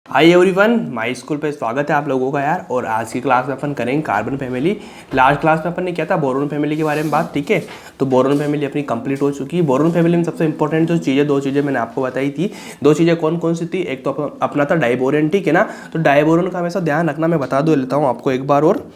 Hi everyone, my school पे स्वागत है आप लोगों का यार। और आज की क्लास में अपन करेंगे कार्बन फैमिली। लास्ट क्लास में अपन ने किया था बोरोन फैमिली के बारे में बात, ठीक है। तो बोरोन फैमिली अपनी कंप्लीट हो चुकी है। बोरोन फैमिली में सबसे इंपॉर्टेंट जो चीज़ें, दो चीज़ें मैंने आपको बताई थी। दो चीज़ें कौन कौन सी थी? एक तो अपना था डाइबोरेन, ठीक है ना। तो डाइबोरेन का हमेशा ध्यान रखना, मैं बता दो लेता हूँ आपको एक बार और,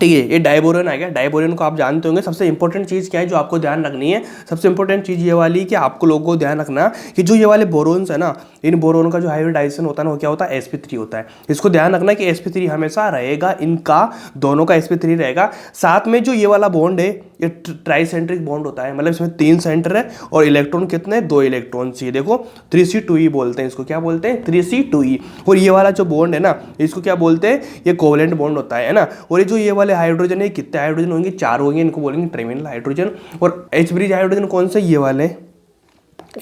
ठीक है। ये डाइबोरेन आ गया। डाइबोरेन को आप जानते होंगे। सबसे इंपॉर्टेंट चीज़ क्या है जो आपको ध्यान रखनी है? सबसे इंपॉर्टेंट चीज़ ये वाली कि आपको लोगों को ध्यान रखना कि जो ये वाले बोरोन्स है ना, इन बोरोन का जो हाइब्रिडाइजेशन होता है ना, वो क्या होता है? sp3 होता है। इसको ध्यान रखना कि sp3 हमेशा रहेगा, इनका दोनों का sp3 रहेगा। साथ में जो ये वाला बॉन्ड है, ये ट्राइसेंट्रिक बॉन्ड होता है, मतलब इसमें 3 सेंटर है और इलेक्ट्रॉन कितने? 2 इलेक्ट्रॉन चाहिए। देखो 3c2e बोलते हैं इसको। क्या बोलते हैं? 3c2e। और ये वाला जो बॉन्ड है ना, इसको क्या बोलते हैं? ये कोवेलेंट बॉन्ड होता है ना। और ये जो ये वाले हाइड्रोजन है, कितने हाइड्रोजन होंगे? 4 होंगे। इनको बोलेंगे टर्मिनल हाइड्रोजन। और एच ब्रिज हाइड्रोजन कौन से? ये वाले,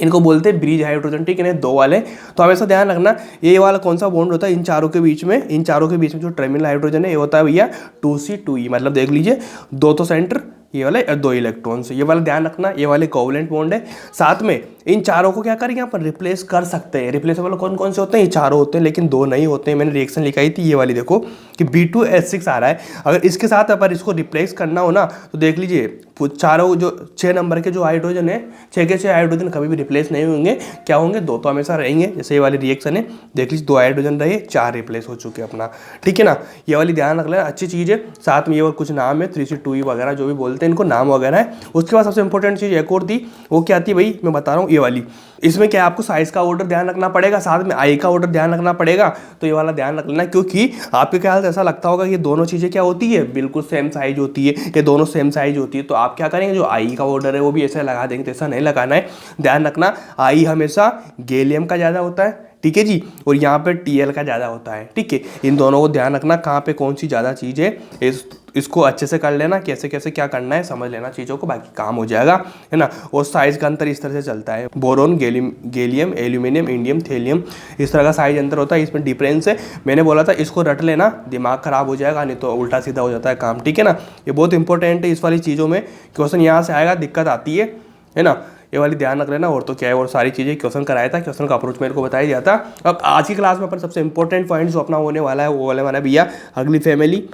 इनको बोलते हैं ब्रिज हाइड्रोजन, ठीक है ना, 2 वाले। तो हमेशा ध्यान रखना ये वाला कौन सा बॉन्ड होता है इन चारों के बीच में। इन चारों के बीच में जो टर्मिनल हाइड्रोजन है, ये होता है भैया 2c2e। मतलब देख लीजिए, 2 तो सेंटर ये वाले और 2 इलेक्ट्रॉन्स, ये वाला ध्यान रखना। ये वाले कोवेलेंट बॉन्ड है। साथ में इन चारों को क्या करेंगे अपन? रिप्लेस कर सकते हैं। रिप्लेसेबल कौन कौन से होते हैं? ये चारों होते हैं, लेकिन 2 नहीं होते हैं। मैंने रिएक्शन लिखाई थी ये वाली, देखो कि B2H6 आ रहा है। अगर इसके साथ अपन इसको रिप्लेस करना हो ना, तो देख लीजिए चारों जो 6 नंबर के जो हाइड्रोजन है, 6 के 6 हाइड्रोजन कभी भी रिप्लेस नहीं होंगे। क्या होंगे? 2 तो हमेशा रहेंगे। जैसे ये वाली रिएक्शन है, देख लीजिए 2 हाइड्रोजन रहे, 4 रिप्लेस हो चुके अपना, ठीक है ना। ये वाली ध्यान रख लेना, अच्छी चीज़ है। साथ में ये और कुछ नाम है, 3c2e वगैरह जो भी बोलते हैं, इनको नाम वगैरह है। उसके बाद सबसे इंपॉर्टेंट चीज़ एक और थी, वो क्या थी भाई? मैं बता रहा हूँ ये वाली। इसमें क्या आपको साइज का ऑर्डर ध्यान रखना पड़ेगा, साथ में आई का ऑर्डर ध्यान रखना पड़ेगा। तो ये वाला ध्यान रख लेना, क्योंकि आपके ख्याल से ऐसा लगता होगा कि ये दोनों चीज़ें क्या होती है? बिल्कुल सेम साइज होती है, ये दोनों सेम साइज होती है। तो आप क्या करेंगे? जो आई का ऑर्डर है वो भी ऐसे लगा देंगे, तो ऐसा नहीं लगाना है। ध्यान रखना, आई हमेशा गैलियम का ज़्यादा होता है, ठीक है जी। और यहाँ पे Tl का ज़्यादा होता है, ठीक है। इन दोनों को ध्यान रखना, कहाँ पे कौन सी ज़्यादा चीज़ है। इसको अच्छे से कर लेना, कैसे कैसे क्या करना है समझ लेना चीज़ों को, बाकी काम हो जाएगा, है ना। और साइज का अंतर इस तरह से चलता है। Boron, gallium, aluminium, indium, thallium, इस तरह का साइज अंतर होता है। इसमें डिफरेंस है। मैंने बोला था इसको रट लेना, दिमाग खराब हो जाएगा, नहीं तो उल्टा सीधा हो जाता है काम, ठीक है ना। ये बहुत इंपॉर्टेंट है। इस वाली चीज़ों में क्वेश्चन यहाँ से आएगा, दिक्कत आती है ना। ये वाली ध्यान रख लेना। और तो क्या है, और सारी चीज़ें क्वेश्चन कराया था, क्वेश्चन का अप्रोच मेरे को बताया दिया था। अब आज की क्लास में अपन सबसे इंपॉर्टेंट पॉइंट जो अपना होने वाला है, वो वाले वाला भैया अगली फैमिली।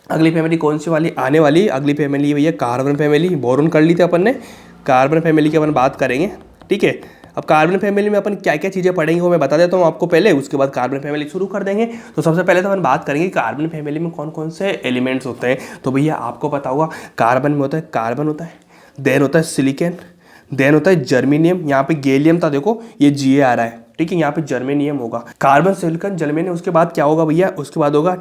अगली फैमिली कौन सी वाली आने वाली? अगली फैमिली भैया कार्बन फैमिली। बोरोन कर ली थी अपन ने, कार्बन फैमिली की अपन बात करेंगे, ठीक है। अब कार्बन फैमिली में अपन क्या क्या चीज़ें पढ़ेंगे वो मैं बता देता हूँ आपको पहले, उसके बाद कार्बन फैमिली शुरू कर देंगे। तो सबसे पहले तो अपन बात करेंगे कार्बन फैमिली में कौन कौन से एलिमेंट्स होते हैं। तो भैया आपको पता होगा, कार्बन में होता है, कार्बन होता है, देन होता है सिलिकॉन, देन होता है जर्मेनियम। यहाँ पे गैलियम था, देखो ये Ga आ रहा है, ठीक है। यहाँ पे जर्मेनियम होगा, कार्बन, सिलिकॉन, जर्मेनियम। उसके बाद क्या होगा भैया? उसके बाद होगा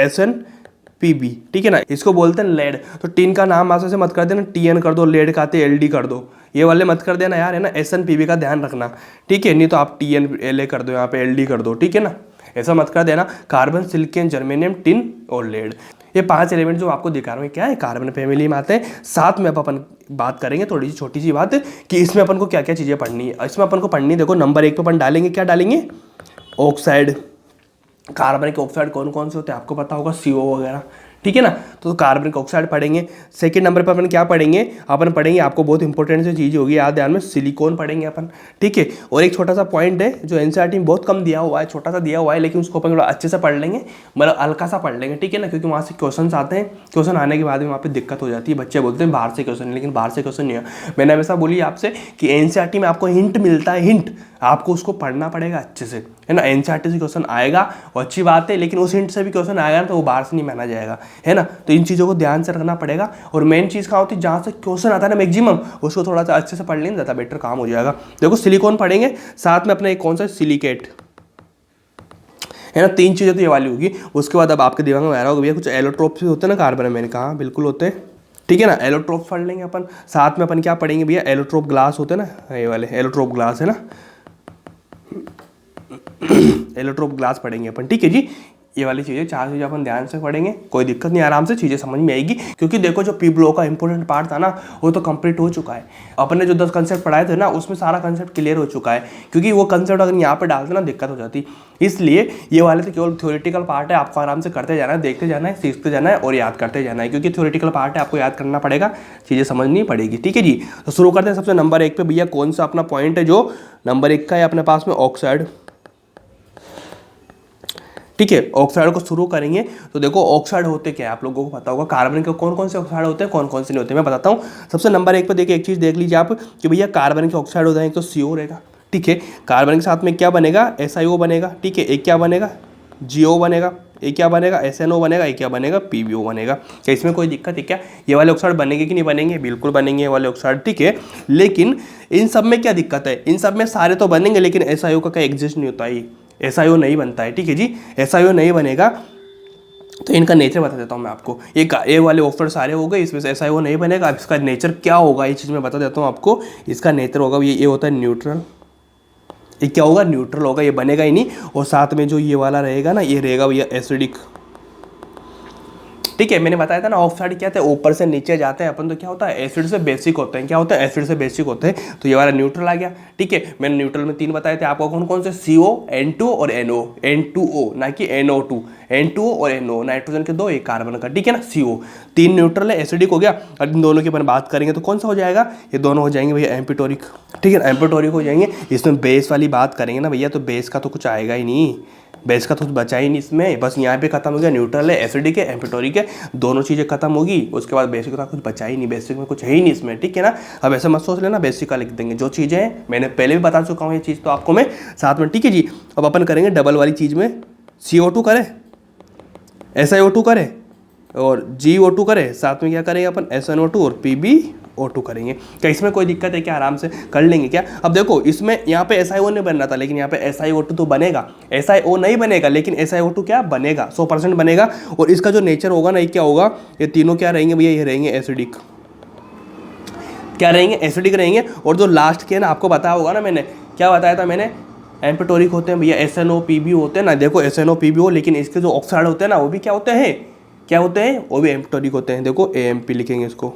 SnPb, ठीक है ना। इसको बोलते हैं लेड। तो टिन का नाम आगे से मत कर देना, Tn कर दो, लेड का Ld कर दो, ये वाले मत कर देना यार, है ना। SnPb का ध्यान रखना, ठीक है। नहीं तो आप TnLa कर दो, यहाँ पे Ld कर दो, ठीक है ना। ऐसा मत कर देना। कार्बन, सिलिकॉन, जर्मेनियम, टिन और लेड, ये 5 एलिमेंट जो आपको दिखा रहा हूँ क्या है? कार्बन फैमिली में आते हैं। साथ में अब अपन बात करेंगे थोड़ी सी छोटी सी बात कि इसमें अपन को क्या क्या चीज़ें पढ़नी है। इसमें अपन को पढ़नी, देखो नंबर 1 पे अपन डालेंगे, क्या डालेंगे? ऑक्साइड। कार्बन के ऑक्साइड कौन कौन से होते हैं आपको पता होगा, CO वगैरह, ठीक है ना। तो कार्बन ऑक्साइड पढ़ेंगे। सेकंड नंबर पर अपन क्या पढ़ेंगे? अपन पढ़ेंगे, आपको बहुत इंपॉर्टेंट सी चीज़ होगी याद ध्यान में, सिलिकॉन पढ़ेंगे अपन, ठीक है। और एक छोटा सा पॉइंट है जो NCERT में बहुत कम दिया हुआ है, छोटा सा दिया हुआ है, लेकिन उसको अपन थोड़ा अच्छे से पढ़ लेंगे, मतलब हल्का सा पढ़ लेंगे, ठीक है ना। क्योंकि वहाँ से क्वेश्चन आते हैं, क्वेश्चन आने के बाद में वहाँ पर दिक्कत हो जाती है। बच्चे बोलते हैं बाहर से क्वेश्चन, लेकिन बाहर से क्वेश्चन नहीं है। मैंने हमेशा बोली आपसे कि NCERT में आपको हिंट मिलता है, हिंट आपको उसको पढ़ना पड़ेगा अच्छे से, है ना। NCERT से क्वेश्चन आएगा और अच्छी बात है, लेकिन उस हिंट से भी क्वेश्चन आएगा ना तो वो बाहर से नहीं माना जाएगा, है ना। तो इन चीज़ों को ध्यान से रखना पड़ेगा। और मेन चीज़ कहाँ होती है? जहाँ से क्वेश्चन आता है ना मैक्सिमम, उसको थोड़ा सा अच्छे से पढ़ लेंगे, ज़्यादा बेटर काम हो जाएगा। देखो सिलिकॉन पढ़ेंगे, साथ में अपना एक कौन सा? सिलिकेट, है ना। 3 चीज़ें तो ये वाली होगी। उसके बाद अब आपके दिमाग में आ रहा होगा भैया कुछ एलोट्रोप्स भी होते हैं ना कार्बन में। मैंने कहा बिल्कुल होते हैं, ठीक है ना। एलोट्रोप पढ़ लेंगे अपन। साथ में अपन क्या पढ़ेंगे भैया? एलोट्रोप ग्लास होते हैं ना, ये वाले एलोट्रोप ग्लास, है ना। एलोट्रोप ग्लास पढ़ेंगे अपन, ठीक है जी। ये वाली चीज़ें 4 चीज़ें अपन ध्यान से पढ़ेंगे, कोई दिक्कत नहीं, आराम से चीज़ें समझ में आएगी। क्योंकि देखो जो P-ब्लॉक का इंपॉर्टेंट पार्ट था ना, वो तो कंप्लीट हो चुका है। अपन ने जो 10 कंसेप्ट पढ़ाए थे ना, उसमें सारा कंसेप्ट क्लियर हो चुका है। क्योंकि वो कंसेप्ट अगर यहाँ पे डालते ना दिक्कत हो जाती, इसलिए ये वाले तो केवल थ्योरेटिकल पार्ट है। आपको आराम से करते जाना है, देखते जाना है, सीखते जाना है और याद करते जाना है। क्योंकि थ्योरेटिकल पार्ट है, आपको याद करना पड़ेगा, चीज़ें समझनी पड़ेगी, ठीक है जी। तो शुरू करते हैं। सबसे नंबर 1 पे भैया कौन सा अपना पॉइंट है? जो नंबर 1 का है अपने पास में, ऑक्साइड। ठीक है। ऑक्साइड को शुरू करेंगे तो देखो ऑक्साइड होते क्या है, आप लोगों को पता होगा कार्बन के कौन कौन से ऑक्साइड होते हैं, कौन कौन से नहीं होते, मैं बताता हूँ। सबसे नंबर 1 पे देखिए एक चीज़ देख लीजिए आप कि भैया कार्बन के ऑक्साइड हो जाएंगे तो CO रहेगा, ठीक है। कार्बन के साथ में क्या बनेगा, SiO बनेगा, ठीक है। एक क्या बनेगा, GO बनेगा, एक क्या बनेगा, SNO बनेगा, एक क्या बनेगा, PbO बनेगा। क्या इसमें कोई दिक्कत है क्या? ये वाले ऑक्साइड बनेंगे कि नहीं बनेंगे? बिल्कुल बनेंगे ये वाले ऑक्साइड, ठीक है। लेकिन इन सब में क्या दिक्कत है, इन सब में सारे तो बनेंगे लेकिन SiO का क्या एग्जिस्ट नहीं होता है, SiO नहीं बनता है, ठीक है जी। SiO नहीं बनेगा तो इनका नेचर बता देता हूँ मैं आपको। ये वाले ऑक्साइड सारे हो गए, इसमें से SiO नहीं बनेगा। अब इसका नेचर क्या होगा ये चीज़ मैं बता देता हूँ आपको। इसका नेचर होगा ये होता है न्यूट्रल। ये क्या होगा, न्यूट्रल होगा, ये बनेगा ही नहीं। और साथ में जो ये वाला रहेगा ना, ये रहेगा भैया एसिडिक, ठीक है। मैंने बताया था ना ऑक्साइड क्या थे, ऊपर से नीचे जाते हैं अपन तो क्या होता है एसिड से बेसिक होते हैं। क्या होता है, एसिड से बेसिक होते हैं। तो ये वाला न्यूट्रल आ गया, ठीक है। मैंने न्यूट्रल में 3 बताए थे आपको, कौन कौन से, CO, N2 और NO, N2O ना कि NO2, N2O और NO, नाइट्रोजन के 2, एक कार्बन का, ठीक है ना। CO 3 न्यूट्रल है, एसिडिक हो गया। अब इन दोनों की अपन बात करेंगे तो कौन सा हो जाएगा, ये दोनों हो जाएंगे भैया एम्पिटोरिक, ठीक है। एम्पिटोरिक हो जाएंगे। इसमें बेस वाली बात करेंगे ना भैया तो बेस का तो कुछ आएगा ही नहीं, बेस का तो कुछ बचा ही नहीं इसमें। बस यहाँ पे खत्म हो गया, न्यूट्रल है, एसिडिक है, एम्पिटोरिक है, दोनों चीज़ें खत्म होगी। उसके बाद बेसिक का कुछ बचा ही नहीं, बेसिक में कुछ है ही नहीं इसमें, ठीक है ना। अब ऐसे मत सोच लेना बेसिक का लिख देंगे, जो चीज़ें हैं मैंने पहले भी बता चुका हूँ ये चीज़ तो आपको मैं साथ में, ठीक है जी। अब अपन करेंगे डबल वाली चीज़ में, CO2 करें, SiO2 करें और GO2 करें, साथ में क्या करेंगे अपन SNO2 और PbO2 करेंगे। क्या इसमें कोई दिक्कत है क्या, आराम से कर लेंगे क्या। अब देखो इसमें यहाँ पे SiO नहीं बन रहा था लेकिन यहाँ पे SiO2 तो बनेगा, SiO नहीं बनेगा लेकिन SiO2 क्या बनेगा, 100% बनेगा। और इसका जो नेचर होगा ना, ये क्या होगा, ये तीनों क्या रहेंगे भैया, ये रहेंगे एसिडिक, क्या रहेंगे, एसिडिक रहेंगे। और जो लास्ट के ना आपको बताया होगा ना, मैंने क्या बताया था, मैंने एम्पिटोरिक होते हैं भैया, SNO PbO होते हैं ना। देखो SNO PbO, लेकिन इसके जो ऑक्साइड होते हैं ना वो भी क्या होते हैं, क्या होते हैं, वो भी एम्पिटोरिक होते हैं। देखो AMP लिखेंगे इसको,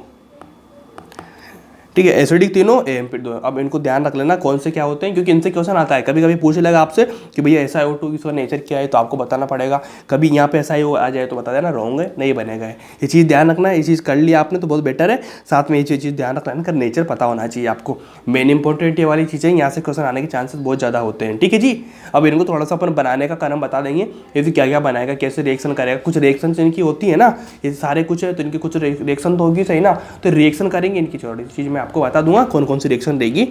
ठीक है। एसिडिक तीनों, AMP दो। अब इनको ध्यान रख लेना कौन से क्या होते हैं, क्योंकि इनसे क्वेश्चन आता है। कभी कभी पूछ लेगा आपसे कि भैया SiO2 इसका नेचर क्या है, तो आपको बताना पड़ेगा। कभी यहाँ पे SiO आ जाए तो बता देना रॉन्ग है, नहीं बनेगा। ये चीज़ ध्यान रखना है, ये चीज़ कर लिया आपने तो बहुत बेटर है। साथ में ये चीज़ ध्यान रखना है, इनका नेचर पता होना चाहिए आपको। मेन इंपॉर्टेंट ये वाली चीज़ें, यहाँ से क्वेश्चन आने के चांसेस बहुत ज़्यादा होते हैं, ठीक है जी। अब इनको थोड़ा सा अपन बनाने का क्रम बता देंगे, ये क्या क्या बनाएगा, कैसे रिएक्शन करेगा। कुछ रिएक्शन इनकी होती है ना, ये सारे कुछ है तो इनकी कुछ रिएक्शन तो होगी सही ना, तो रिएक्शन करेंगे इनकी छोटी चीज़ मैं आपको बता दूंगा कौन सी रिएक्शन देगी,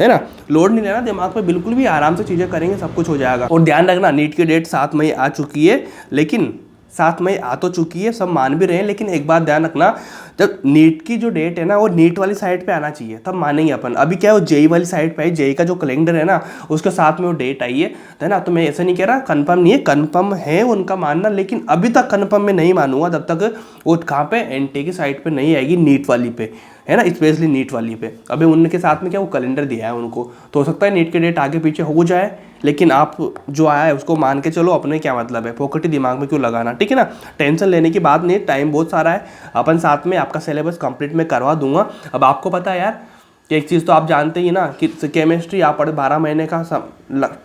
है ना। लोड नहीं लेना दिमाग पे, बिल्कुल भी आराम से चीज़ें करेंगे, सब कुछ हो जाएगा। और ध्यान रखना नीट की डेट 7 मई आ चुकी है, लेकिन 7 मई आ तो चुकी है, सब मान भी रहे हैं, लेकिन एक बात ध्यान रखना, जब नीट की जो डेट है ना वो नीट वाली साइड पे आना चाहिए, तब मानेंगे अपन। अभी क्या है, वो जेई वाली साइड पे है, जेई का जो कैलेंडर है ना उसके साथ में वो डेट आई है ना। तो मैं ऐसा नहीं कह रहा कंफर्म नहीं है, कंफर्म है उनका मानना, लेकिन अभी तक कंफर्म में नहीं मानूंगा जब तक वो कहाँ पे एनटी की साइड पे नहीं आएगी, नीट वाली पे, है ना, स्पेशली नीट वाली पे। अभी उनके साथ में क्या वो कैलेंडर दिया है उनको, तो हो सकता है नीट की डेट आगे पीछे हो जाए, लेकिन आप जो आया है उसको मान के चलो, अपने क्या मतलब है, फोकटी दिमाग में क्यों लगाना, ठीक है ना। टेंशन लेने की बात नहीं, टाइम बहुत सारा है, अपन साथ में आपका सिलेबस कंप्लीट में करवा दूंगा। अब आपको पता है यार कि एक चीज़ तो आप जानते ही ना कि केमिस्ट्री आप पढ़े 12 महीने का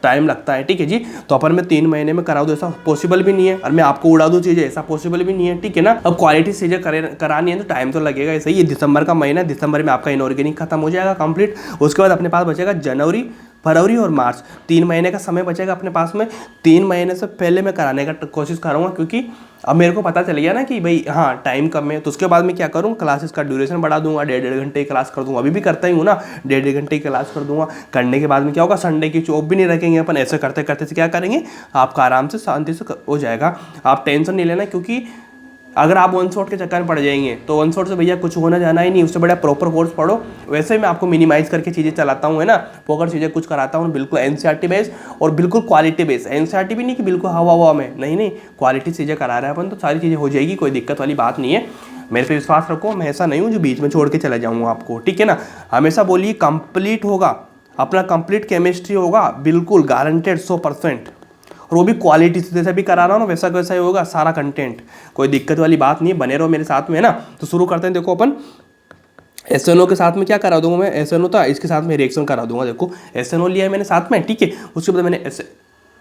टाइम लगता है, ठीक है जी। तो अपन में 3 महीने में करा दूँ ऐसा पॉसिबल भी नहीं है, और मैं आपको उड़ा दूँ चीज़ें ऐसा पॉसिबल भी नहीं है, ठीक है ना। अब क्वालिटी चीज़ें करानी है तो टाइम तो लगेगा। ऐसे ही ये दिसंबर का महीना है, दिसंबर में आपका इनऑर्गेनिक खत्म हो जाएगा कंप्लीट। उसके बाद अपने पास बचेगा जनवरी, फरवरी और मार्च, 3 महीने का समय बचेगा अपने पास में। 3 महीने से पहले मैं कराने का कोशिश करूँगा, क्योंकि अब मेरे को पता चल गया ना कि भाई हाँ टाइम कम है। तो उसके बाद मैं क्या करूँ, क्लासेस का ड्यूरेशन बढ़ा दूंगा, 1.5 घंटे की क्लास कर दूंगा। अभी भी करता ही हूँ ना, 1.5 घंटे की क्लास कर दूंगा। करने के बाद में क्या होगा, संडे की चॉप भी नहीं रखेंगे अपन। ऐसे करते करते से क्या करेंगे, आपका आराम से शांति से हो जाएगा। आप टेंशन नहीं लेना, क्योंकि अगर आप वन शॉट के चक्कर में पड़ जाएंगे तो वन शॉट से भैया कुछ होना जाना ही नहीं। उससे बड़ा प्रॉपर कोर्स पढ़ो। वैसे मैं आपको मिनिमाइज करके चीज़ें चलाता हूँ, है ना, पोकर चीज़ें कुछ कराता हूँ, बिल्कुल एनसीईआरटी बेस और बिल्कुल क्वालिटी बेस। एनसीईआरटी भी नहीं कि बिल्कुल हवा में, नहीं, क्वालिटी चीज़ें करा रहे हैं अपन, तो सारी चीज़ें हो जाएगी, कोई दिक्कत वाली बात नहीं है। मेरे पे विश्वास रखो, मैं ऐसा नहीं हूँ जो बीच में छोड़ के चला जाऊँगा आपको, ठीक है ना। हमेशा बोलिए कंप्लीट होगा अपना, कंप्लीट केमिस्ट्री होगा, बिल्कुल गारंटेड 100%। और वो भी क्वालिटी से, जैसा भी करा रहा हूँ ना वैसा वैसा ही होगा सारा कंटेंट, कोई दिक्कत वाली बात नहीं है। बने रहो मेरे साथ में, है ना। तो शुरू करते हैं। देखो अपन SNO के साथ में क्या करा दूंगा मैं, SNO था, इसके साथ में रिएक्शन करा दूंगा। देखो SNO लिया है मैंने साथ में, ठीक है। उसके बाद मैंने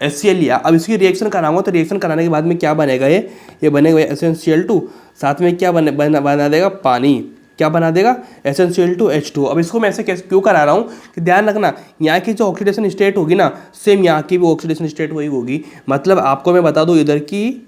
HCl लिया। अब इसकी रिएक्शन कराऊंगा, तो रिएक्शन कराने के बाद में क्या बनेगा, ये बनेगा SnCl2, साथ में क्या बना देगा, पानी। क्या बना देगा SnCl2H2। अब इसको मैं ऐसे कैसे क्यों करा रहा हूँ कि ध्यान रखना, यहाँ की जो ऑक्सीडेशन स्टेट होगी ना, सेम यहाँ की भी ऑक्सीडेशन स्टेट वही होगी। मतलब आपको मैं बता दूँ, इधर की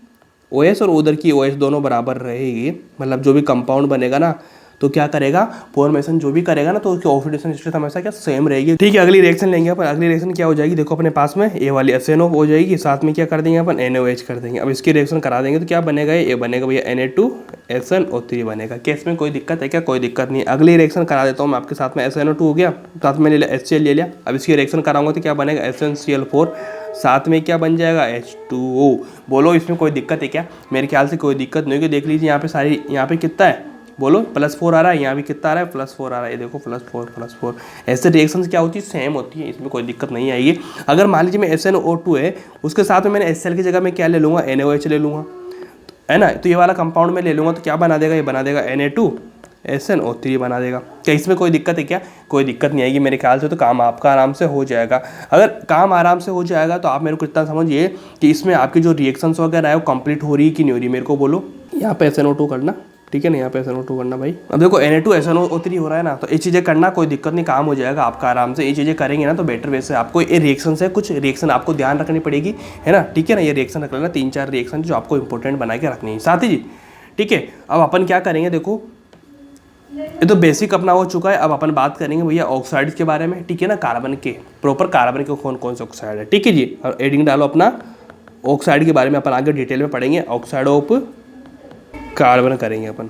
OS और उधर की OS दोनों बराबर रहेगी। मतलब जो भी कंपाउंड बनेगा ना, तो क्या करेगा, फॉर्मेशन जो भी करेगा ना, तो उसकी ऑक्सीडेशन स्टेट हमेशा क्या सेम रहेगी। ठीक है, अगली रिएक्शन लेंगे अपन। अगली रिएक्शन क्या हो जाएगी, देखो अपने पास में ये वाली SNO हो जाएगी, साथ में क्या कर देंगे अपन NaOH कर देंगे। अब इसकी रिएक्शन करा देंगे तो क्या बनेगा, ये बनेगा भैया Na2SnO3 बनेगा। क्या इसमें कोई दिक्कत है क्या, कोई दिक्कत नहीं। अगली रिएक्शन करा देता हूँ मैं आपके साथ में, SNO2 हो गया, साथ में ले लिया HCl ले लिया। अब इसकी रिएक्शन कराऊंगा तो क्या बनेगा SnCl4, साथ में क्या बन जाएगा H2O। बोलो इसमें कोई दिक्कत है क्या, मेरे ख्याल से कोई दिक्कत नहीं होगी। देख लीजिए यहाँ पे सारी, यहाँ पे कितना है, बोलो +4 आ रहा है, यहाँ भी कितना आ रहा है +4 आ रहा है, ये देखो +4 ऐसे रिएक्शंस क्या होती है, सेम होती है, इसमें कोई दिक्कत नहीं आएगी। अगर मान लीजिए मैं SnO2 है, उसके साथ में मैंने HCl की जगह में क्या ले लूँगा, NaOH ले लूँगा, है ना, तो ये वाला कंपाउंड में ले लूँगा तो क्या बना देगा, ये बना देगा Na2SnO3 बना देगा। क्या इसमें कोई दिक्कत है क्या, कोई दिक्कत नहीं आएगी मेरे ख्याल से। तो काम आपका आराम से हो जाएगा। अगर काम आराम से हो जाएगा तो आप मेरे को इतना समझिए कि इसमें आपकी जो रिएक्शंस वगैरह है वो कंप्लीट हो रही है कि नहीं हो रही, मेरे को बोलो। यहाँ पे SnO2 करना, ठीक है ना, यहाँ पे SnO2 करना भाई। अब देखो Na2SnO3 हो रहा है ना, तो ये चीज़ें करना, कोई दिक्कत नहीं, काम हो जाएगा आपका आराम से। ये चीज़ें करेंगे ना तो बेटर वे से। आपको ये रिएक्शन से कुछ रिएक्शन आपको ध्यान रखनी पड़ेगी, है ना, ठीक है ना। ये रिएक्शन रख लेना, 3-4 रिएक्शन जो आपको इंपॉर्टेंट बना के रखनी है साथी जी, ठीक है। अब अपन क्या करेंगे, देखो ये तो बेसिक अपना हो चुका है। अब अपन बात करेंगे भैया ऑक्साइड्स के बारे में, ठीक है ना, कार्बन के, प्रॉपर कार्बन के कौन कौन से ऑक्साइड है, ठीक है जी। और एडिंग डालो अपना, ऑक्साइड के बारे में अपन आगे डिटेल में पढ़ेंगे, ऑक्साइड ऑफ कार्बन करेंगे अपन।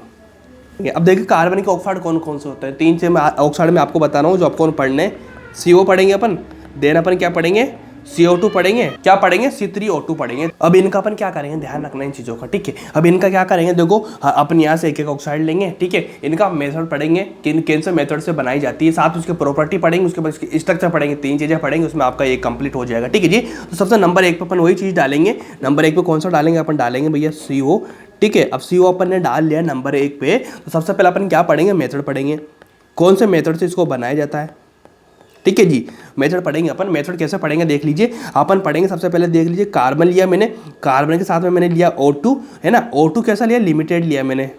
अब देखिए कार्बन के ऑक्साइड कौन कौन से होते हैं, 3 ऑक्साइड में आपको बता रहा हूँ जो आपको पढ़ने। CO पढ़ेंगे अपन, देन अपन क्या पढ़ेंगे, CO2 पढ़ेंगे, क्या पढ़ेंगे, C3O2 पढ़ेंगे। अब इनका अपन क्या करेंगे, ध्यान रखना इन चीज़ों का, ठीक है। अब इनका क्या करेंगे, देखो अपन यहाँ से एक एक ऑक्साइड लेंगे, ठीक है। इनका मेथड पढ़ेंगे, किन से मेथड से बनाई जाती है, साथ उसके प्रॉपर्टी पढ़ेंगे, उसके बाद इसकी स्ट्रक्चर पढ़ेंगे, 3 चीज़ें पढ़ेंगे, उसमें आपका ये कंप्लीट हो जाएगा, ठीक है जी। तो सबसे नंबर 1 पे अपन वही चीज़ डालेंगे। नंबर 1 पे कौन सा डालेंगे, अपन डालेंगे भैया CO, ठीक है। अब CO अपन ने डाल लिया नंबर 1 पे, तो सबसे पहले अपन क्या पढ़ेंगे, मेथड पढ़ेंगे, कौन से मेथड से इसको बनाया जाता है, ठीक है जी। मेथड पढ़ेंगे अपन। मेथड कैसे पढ़ेंगे देख लीजिए, अपन पढ़ेंगे सबसे पहले, देख लीजिए कार्बन लिया मैंने, कार्बन के साथ में मैंने लिया O2, है ना। O2 कैसा लिया, लिमिटेड लिया मैंने,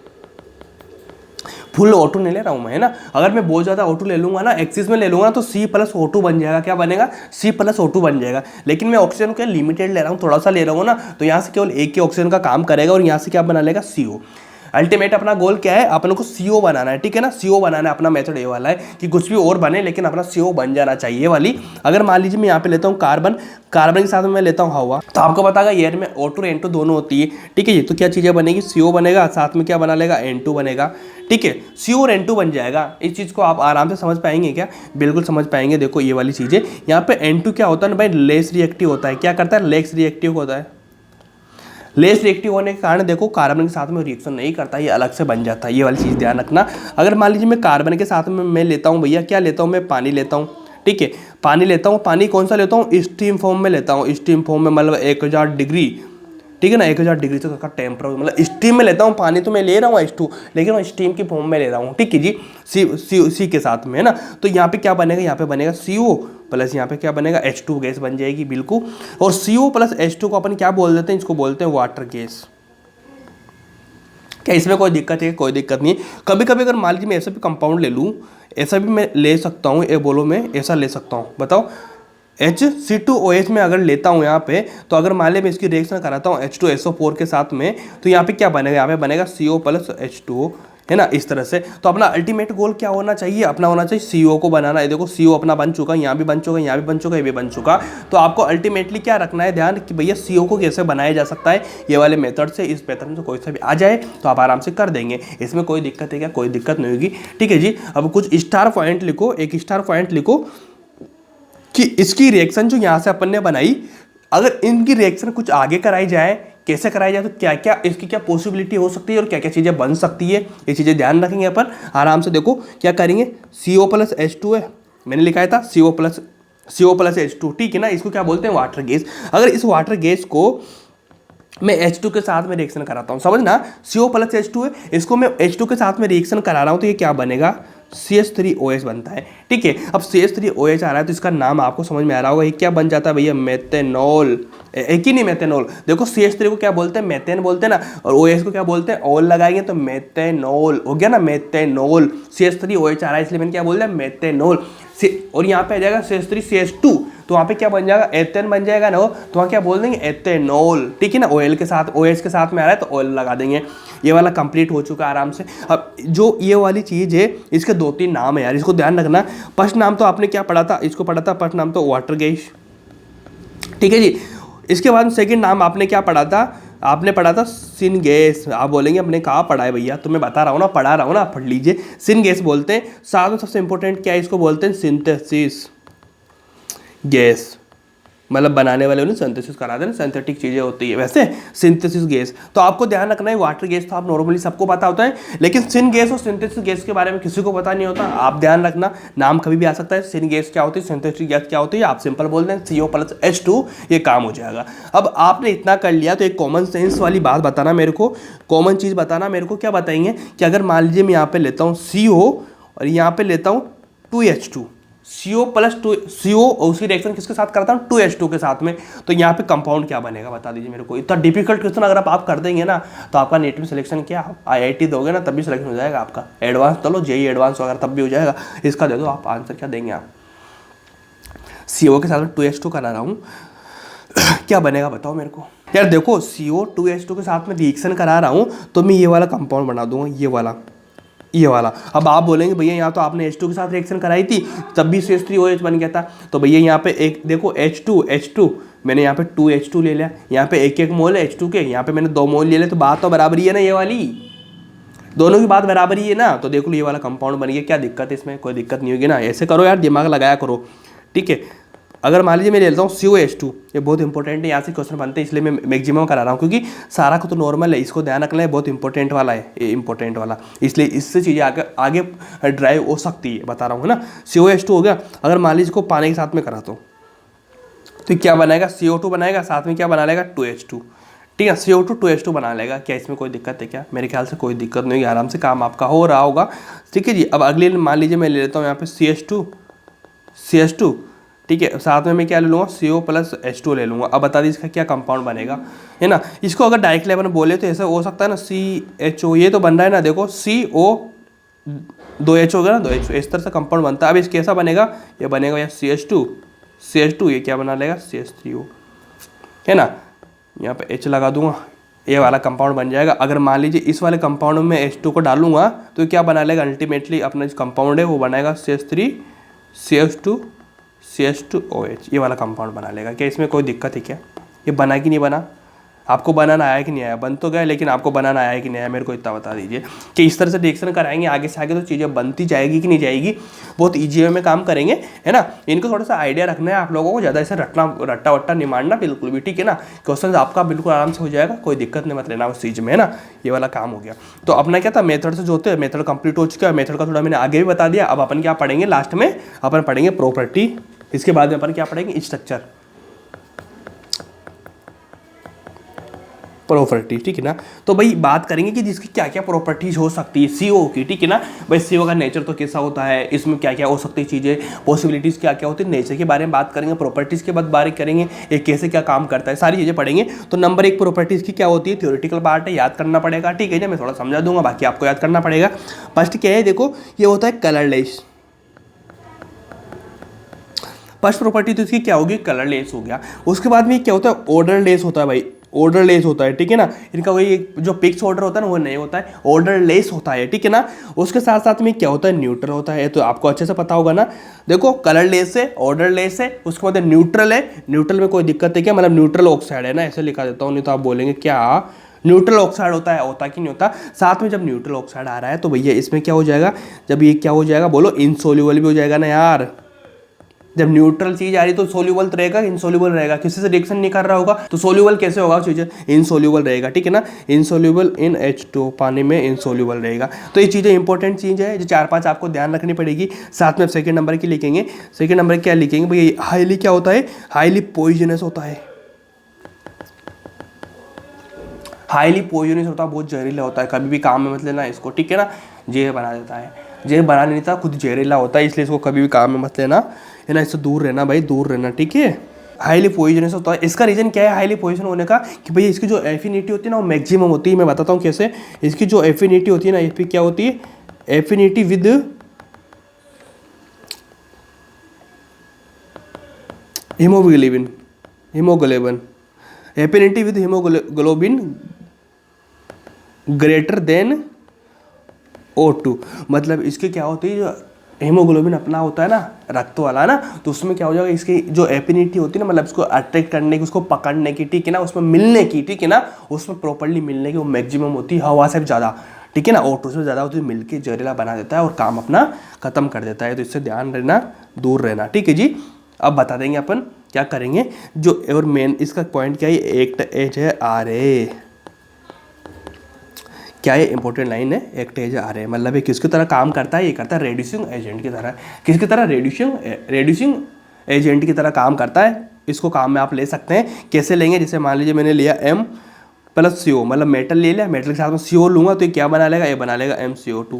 फुल O2 नहीं ले रहा हूँ मैं, है ना। अगर मैं बहुत ज़्यादा O2 ले लूँगा ना, एक्सिस में ले लूँगा ना, तो C+O2 बन जाएगा, क्या बनेगा, C+O2 बन जाएगा। लेकिन मैं ऑक्सीजन को लिमिटेड ले रहा हूँ, थोड़ा सा ले रहा हूँ ना, तो यहाँ से केवल एक ही ऑक्सीजन का काम करेगा और यहाँ से क्या बना लेगा, CO। अल्टीमेट अपना गोल क्या है, अपन को CO बनाना है, ठीक है ना। CO बनाना है, अपना मेथड ये वाला है कि कुछ भी और बने लेकिन अपना CO बन जाना चाहिए वाली। अगर मान लीजिए मैं यहाँ पे लेता हूँ कार्बन, कार्बन के साथ में मैं लेता हूँ हवा, तो आपको पता है एयर में O2 और N2 दोनों होती है, ठीक है जी। तो क्या चीज़ें बनेगी, CO बनेगा, साथ में क्या बना लेगा, N2 बनेगा, ठीक है। CO और N2 बन जाएगा। इस चीज़ को आप आराम से समझ पाएंगे क्या, बिल्कुल समझ पाएंगे। देखो ये वाली चीज़ें, यहाँ पे N2 क्या होता है ना भाई, लेस रिएक्टिव होता है। क्या करता है, लेस रिएक्टिव होता है। लेस रिएक्टिव होने के कारण देखो कार्बन के साथ में रिएक्शन नहीं करता, ये अलग से बन जाता है, ये वाली चीज़ ध्यान रखना। अगर मान लीजिए मैं कार्बन के साथ में मैं लेता हूँ भैया, क्या लेता हूँ मैं, पानी लेता हूँ, ठीक है। पानी लेता हूँ, पानी कौन सा लेता हूँ, स्टीम फॉर्म में लेता हूँ। स्टीम फॉर्म में मतलब 1000 डिग्री, ठीक है ना, 1000 डिग्री तक का टेम्परेचर, मतलब स्टीम में लेता हूँ पानी। तो मैं ले रहा हूँ H2, लेकिन मैं स्टीम की फॉर्म में ले रहा हूँ, ठीक है जी, सी के साथ में, है ना। तो यहाँ पे क्या बनेगा, यहाँ पे बनेगा CO प्लस यहाँ पे क्या बनेगा, H2 गैस बन जाएगी बिल्कुल। और CO प्लस H2 को अपन क्या बोल देते हैं, इसको बोलते हैं वाटर गैस। क्या इसमें कोई दिक्कत है, कोई दिक्कत नहीं। कभी कभी अगर मान लीजिए मैं ऐसा भी कंपाउंड ले लूँ, ऐसा भी मैं ले सकता हूँ, ये बोलो मैं ऐसा ले सकता हूँ, बताओ HC2OH में अगर लेता हूँ यहाँ पे, तो अगर मान लीजिए मैं इसकी रिएक्शन कराता हूँ H2SO4 के साथ में, तो यहाँ पे क्या बनेगा, यहाँ पे बनेगा CO प्लस H2O, है ना, इस तरह से। तो अपना अल्टीमेट गोल क्या होना चाहिए, अपना होना चाहिए CO को बनाना है। देखो CO अपना बन चुका, यहाँ भी बन चुका, यहाँ भी बन चुका, ये भी बन चुका। तो आपको अल्टीमेटली क्या रखना है ध्यान, कि भैया CO को कैसे बनाया जा सकता है, ये वाले मेथड से। इस मेथड में तो कोई सा भी आ जाए तो आप आराम से कर देंगे, इसमें कोई दिक्कत है क्या, कोई दिक्कत नहीं होगी, ठीक है जी। अब कुछ स्टार पॉइंट लिखो, एक स्टार पॉइंट लिखो कि इसकी रिएक्शन जो यहाँ से अपन ने बनाई, अगर इनकी रिएक्शन कुछ आगे कराई जाए, कैसे कराई जाए, तो क्या क्या इसकी क्या पॉसिबिलिटी हो सकती है और क्या क्या चीज़ें बन सकती है, ये चीज़ें ध्यान रखेंगे अपन आराम से। देखो क्या करेंगे, CO प्लस H2 है, मैंने लिखा था CO प्लस H2, ठीक है ना। इसको क्या बोलते हैं, वाटर गैस। अगर इस वाटर गैस को मैं H2 के साथ में रिएक्शन कराता हूँ, समझना, CO प्लस H2 है, इसको मैं H2 के साथ में रिएक्शन करा रहा हूँ, तो ये क्या बनेगा, CH3OH बनता है, ठीक है। अब CH3OH आ रहा है तो इसका नाम आपको समझ में आ रहा होगा, ये क्या बन जाता है भैया, मेथेनॉल। एक ही नहीं, मेथेनॉल। देखो CH3 को क्या बोलते हैं, मेथेन बोलते हैं ना, और OH को क्या बोलते हैं, ऑल लगाएंगे तो मेथेनॉल हो गया ना, मेथेनॉल। CH3OH आ रहा है इसलिए मैंने क्या बोल दिया, मेथेनॉल। और यहाँ पे आ जाएगा CH3CH2, तो वहाँ पे क्या बन जाएगा, एथेन बन जाएगा ना, तो वहाँ क्या बोल देंगे, एथेनॉल, ठीक है ना। ऑयल के साथ, OH के साथ में आ रहा है तो ऑयल लगा देंगे। ये वाला कंप्लीट हो चुका है आराम से। अब जो ये वाली चीज़ है, इसके 2-3 नाम है यार, इसको ध्यान रखना। फर्स्ट नाम तो आपने क्या पढ़ा था, इसको पढ़ा था, फर्स्ट नाम तो वाटर गैस, ठीक है जी। इसके बाद सेकंड नाम आपने क्या पढ़ा था, आपने पढ़ा था सिनगेस। आप बोलेंगे अपने कहाँ पढ़ा है भैया, तो मैं बता रहा हूँ ना, पढ़ा रहा हूँ ना, पढ़ लीजिए। सिनगेस बोलते हैं। साथ में सबसे इंपॉर्टेंट क्या है, इसको बोलते हैं सिंथेसिस गैस, मतलब बनाने वाले उन्हें सिंथेसिस करा देना, सिंथेटिक चीज़ें होती है वैसे सिंथेसिस गैस। तो आपको ध्यान रखना है, वाटर गैस तो आप नॉर्मली सबको पता होता है, लेकिन सिन गैस और सिंथेसिस गैस के बारे में किसी को पता नहीं होता। आप ध्यान रखना, नाम कभी भी आ सकता है, सिन गैस क्या होती है, सिंथेटिक गैस क्या होती है, आप सिंपल बोल दें CO+H2, ये काम हो जाएगा। अब आपने इतना कर लिया तो एक कॉमन सेंस वाली बात बताना मेरे को, कॉमन चीज़ बताना मेरे को। क्या बताएंगे कि अगर मान लीजिए मैं यहाँ पे लेता हूँ CO और यहाँ पे लेता हूँ 2H2, CO+2 CO और उसकी रिएक्शन किसके साथ करता हूँ, 2H2 के साथ में, तो यहाँ पे कंपाउंड क्या बनेगा बता दीजिए मेरे को। इतना डिफिकल्ट क्वेश्चन अगर आप कर देंगे ना, तो आपका नेट में सिलेक्शन क्या, IIT दोगे ना तब भी सिलेक्शन हो जाएगा आपका, एडवांस चलो JEE एडवांस वगैरह तब भी हो जाएगा। इसका दे दो आप आंसर, क्या देंगे आप, CO के साथ में 2H2 करा रहा हूँ क्या बनेगा बताओ मेरे को यार। देखो CO 2H2 के साथ में रिएक्शन करा रहा हूँ तो मैं ये वाला कंपाउंड बना दूंगा, ये वाला। अब आप बोलेंगे भैया यहाँ तो आपने H2 के साथ रिएक्शन कराई थी तब भी CH3OH बन गया था, तो भैया यहाँ पे एक देखो H2 मैंने यहाँ पे 2H2 ले लिया, यहाँ पे 1-1 मोल है H2 के, यहाँ पे मैंने 2 मोल ले लिया, तो बात तो बराबर ही है ना, ये वाली दोनों की बात बराबर ही है ना। तो देख लो ये वाला कंपाउंड बन गया, क्या दिक्कत है इसमें, कोई दिक्कत नहीं होगी ना। ऐसे करो यार, दिमाग लगाया करो, ठीक है। अगर मान लीजिए मैं ले लेता हूँ COH2, ये बहुत इंपॉर्टेंट है, यहाँ से क्वेश्चन बनते हैं इसलिए मैं मैक्सिमम करा रहा हूँ, क्योंकि सारा को तो नॉर्मल है, इसको ध्यान रखना है, बहुत इंपॉर्टेंट वाला है ये, इंपॉर्टेंट वाला, इसलिए इससे चीज़ें आगे ड्राइव हो सकती है, बता रहा हूँ ना। COH2 हो गया। अगर मान लीजिए इसको पानी के साथ में कराता हूँ तो क्या बनाएगा, CO2 बनाएगा, साथ में क्या बना लेगा, 2H2, ठीक है। CO2 2H2 बना लेगा, क्या इसमें कोई दिक्कत है क्या, मेरे ख्याल से कोई दिक्कत नहीं होगी, आराम से काम आपका हो रहा होगा, ठीक है जी। अब अगले मान लीजिए मैं ले लेता हूँ यहाँ पे CH2, ठीक है, साथ में मैं क्या ले लूँगा, CO+H2 ले लूँगा। अब बता दीजिए इसका क्या कंपाउंड बनेगा, है ना। इसको अगर डायरेक्ट लेवल में बोले तो ऐसा हो सकता है ना, CHO, ये तो बन रहा है ना, देखो CO 2H हो गया ना, 2H, इस तरह से कंपाउंड बनता है। अब इसके कैसा बनेगा, ये बनेगा या CH2, ये क्या बना लेगा, CH3O, है ना। यहाँ पे H लगा दूंगा, ये वाला कंपाउंड बन जाएगा। अगर मान लीजिए इस वाले कंपाउंड में H2 को डालूंगा तो क्या बना लेगा, अल्टीमेटली अपना जो कंपाउंड है वो बनाएगा CH2OH, ये वाला कंपाउंड बना लेगा। क्या इसमें कोई दिक्कत है क्या, ये बना कि नहीं बना, आपको बनाना आया कि नहीं आया, बन तो गया लेकिन आपको बनाना आया कि नहीं आया, मेरे को इतना बता दीजिए। कि इस तरह से रिएक्शन कराएंगे आगे से आगे तो चीज़ें बनती जाएगी कि नहीं जाएगी, बहुत ईजी वे में काम करेंगे, है ना। इनको थोड़ा सा आइडिया रखना है आप लोगों को, ज़्यादा ऐसे रट्टा वट्टा नहीं मारना बिल्कुल भी, ठीक है ना। क्वेश्चन आपका बिल्कुल आराम से हो जाएगा, कोई दिक्कत नहीं मत लेना उस चीज़ में, है ना। ये वाला काम हो गया। तो अपना क्या था, मेथड से जो होते हैं, मेथड कंप्लीट हो चुका है, मेथड का थोड़ा मैंने आगे भी बता दिया। अब अपन क्या पढ़ेंगे, लास्ट में अपन पढ़ेंगे प्रॉपर्टी, इसके बाद में अपन क्या पढ़ेंगे, स्ट्रक्चर, प्रॉपर्टी, ठीक है ना। तो भाई बात करेंगे कि जिसकी क्या क्या प्रॉपर्टीज हो सकती है CO की, ठीक है ना। भाई CO का नेचर तो कैसा होता है, इसमें क्या क्या हो सकती है चीज़ें, पॉसिबिलिटीज़ क्या क्या होती है, नेचर के बारे में बात करेंगे, प्रॉपर्टीज़ के बाद बात करेंगे ये कैसे क्या काम करता है, सारी चीज़ें पढ़ेंगे। तो नंबर 1 प्रॉपर्टीज़ की क्या होती है, थ्योरेटिकल पार्ट है, याद करना पड़ेगा, ठीक है ना। मैं थोड़ा समझा दूंगा, बाकी आपको याद करना पड़ेगा। फर्स्ट क्या है, देखो ये होता है कलरलेस, फर्स्ट प्रॉपर्टी तो इसकी क्या होगी, कलरलेस हो गया। उसके बाद में क्या होता है, ऑर्डरलेस होता है भाई, ऑर्डरलेस होता है, ठीक है ना। इनका वही जो पिक्स ऑर्डर होता है ना वो नहीं होता है, ऑर्डरलेस होता है, ठीक है ना। उसके साथ साथ में क्या होता है, न्यूट्रल होता है, तो आपको अच्छे से पता होगा ना। देखो कलरलेस है, ऑर्डरलेस है, उसके बाद न्यूट्रल है, न्यूट्रल में कोई दिक्कत है क्या, मतलब न्यूट्रल ऑक्साइड है ना, ऐसे लिखा देता हूँ, नहीं तो आप बोलेंगे क्या न्यूट्रल ऑक्साइड होता कि नहीं होता। साथ में जब न्यूट्रल ऑक्साइड आ रहा है तो भैया इसमें क्या हो जाएगा, जब ये क्या हो जाएगा बोलो, इनसोल्यूबल भी हो जाएगा ना यार। जब न्यूट्रल चीज आ रही तो सोल्यूबल तो रहेगा, इनसोल्यूबल रहेगा, किसी से रिएक्शन नहीं कर रहा होगा तो सोल्यूबल कैसे होगा, चीज़ें इनसोल्यूबल रहेगा, ठीक है ना। इनसोल्यूबल इन H2, पानी में इनसोल्यूबल रहेगा। तो ये चीज़ें इंपॉर्टेंट चीज़ है, जो 4-5 आपको ध्यान रखनी पड़ेगी। साथ में सेकंड नंबर की लिखेंगे, सेकंड नंबर क्या लिखेंगे भैया, हाईली क्या होता है, हाईली पॉइजनस होता है, हाईली पॉइजनस होता है, बहुत जहरीला होता है, कभी भी काम में मत लेना इसको, ठीक है ना, ये बना देता है। जहर बना नहीं था, खुद जहरीला होता है, इसलिए इसको कभी भी काम में मत लेना, है ना। इससे दूर रहना भाई, दूर रहना, ठीक है। हाईली पॉइजनस होता है, इसका रीज़न क्या है हाईली पॉइजन होने का, कि भाई इसकी जो एफिनिटी होती है ना वो मैक्सिमम होती है। मैं बताता हूँ कैसे। इसकी जो एफिनिटी होती है ना, ये क्या होती है, affinity with haemoglobin, affinity with haemoglobin greater than O2। मतलब इसके क्या होती है, जो हीमोग्लोबिन अपना होता है ना, रक्त वाला ना, तो उसमें क्या हो जाएगा, इसकी जो एफिनिटी होती है ना, मतलब इसको अट्रैक्ट करने की, उसको पकड़ने की, ठीक है ना, उसमें मिलने की, ठीक है ना, उसमें प्रॉपर्ली मिलने की वो मैक्सिमम होती है हवा से ज़्यादा, ठीक है ना, O2 से ज़्यादा होती है, मिलकर जहरीला बना देता है और काम अपना खत्म कर देता है। तो इससे ध्यान रहना, दूर रहना, ठीक है जी। अब बता देंगे अपन क्या करेंगे। जो और मेन इसका पॉइंट क्या है, एक्ट एज है RA, क्या है इंपॉर्टेंट लाइन है, एक्ट एज RA, मतलब ये किसकी तरह काम करता है, ये करता है रेड्यूसिंग एजेंट की तरह। किसकी तरह, रेड्यूसिंग एजेंट की तरह काम करता है। इसको काम में आप ले सकते हैं, कैसे लेंगे, जैसे मान लीजिए मैंने लिया M+CO, मतलब मेटल ले लिया, मेटल के साथ में CO लूँगा तो ये क्या बना लेगा, ये बना लेगा MCO2,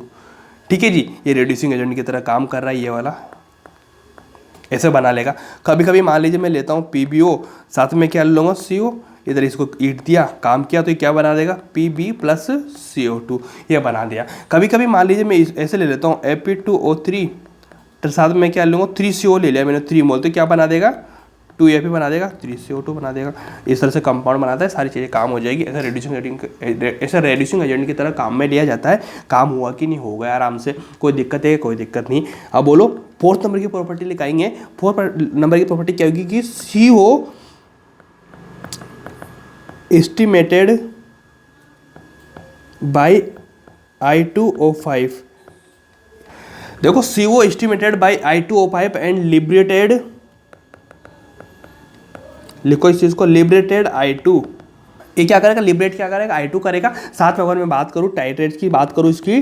ठीक है जी। ये रेड्यूसिंग एजेंट की तरह काम कर रहा है, ये वाला ऐसे बना लेगा। कभी कभी मान लीजिए मैं लेता हूँ PbO, साथ में क्या लूँगा, CO, इधर इसको ईट दिया, काम किया, तो ये क्या बना देगा, Pb+CO2, ये बना दिया। कभी कभी मान लीजिए मैं ऐसे ले लेता हूँ Fe2O3, तो साथ में क्या लूँगा, 3CO ले लिया मैंने, 3 मोल, तो क्या बना देगा, 2Fe बना देगा, 3CO2 बना देगा। इस तरह से कंपाउंड बनाता है, सारी चीज़ें काम हो जाएगी। ऐसा रेड्यूसिंग एजेंट की तरह काम में लिया जाता है। काम हुआ कि नहीं, होगा आराम से, कोई दिक्कत है, कोई दिक्कत नहीं। अब बोलो 4th नंबर की प्रॉपर्टी लिखाएंगे। 4th नंबर की प्रॉपर्टी क्या होगी कि CO एस्टिमेटेड बाई I2O5। देखो CO estimated by I2O5 and liberated, लिखो इस चीज को, लिबरेटेड I2। ये क्या करेगा, लिबरेट क्या करेगा, I2 करेगा। साथ में अगर मैं बात करूँ टाइट्रेट की, बात करूँ इसकी,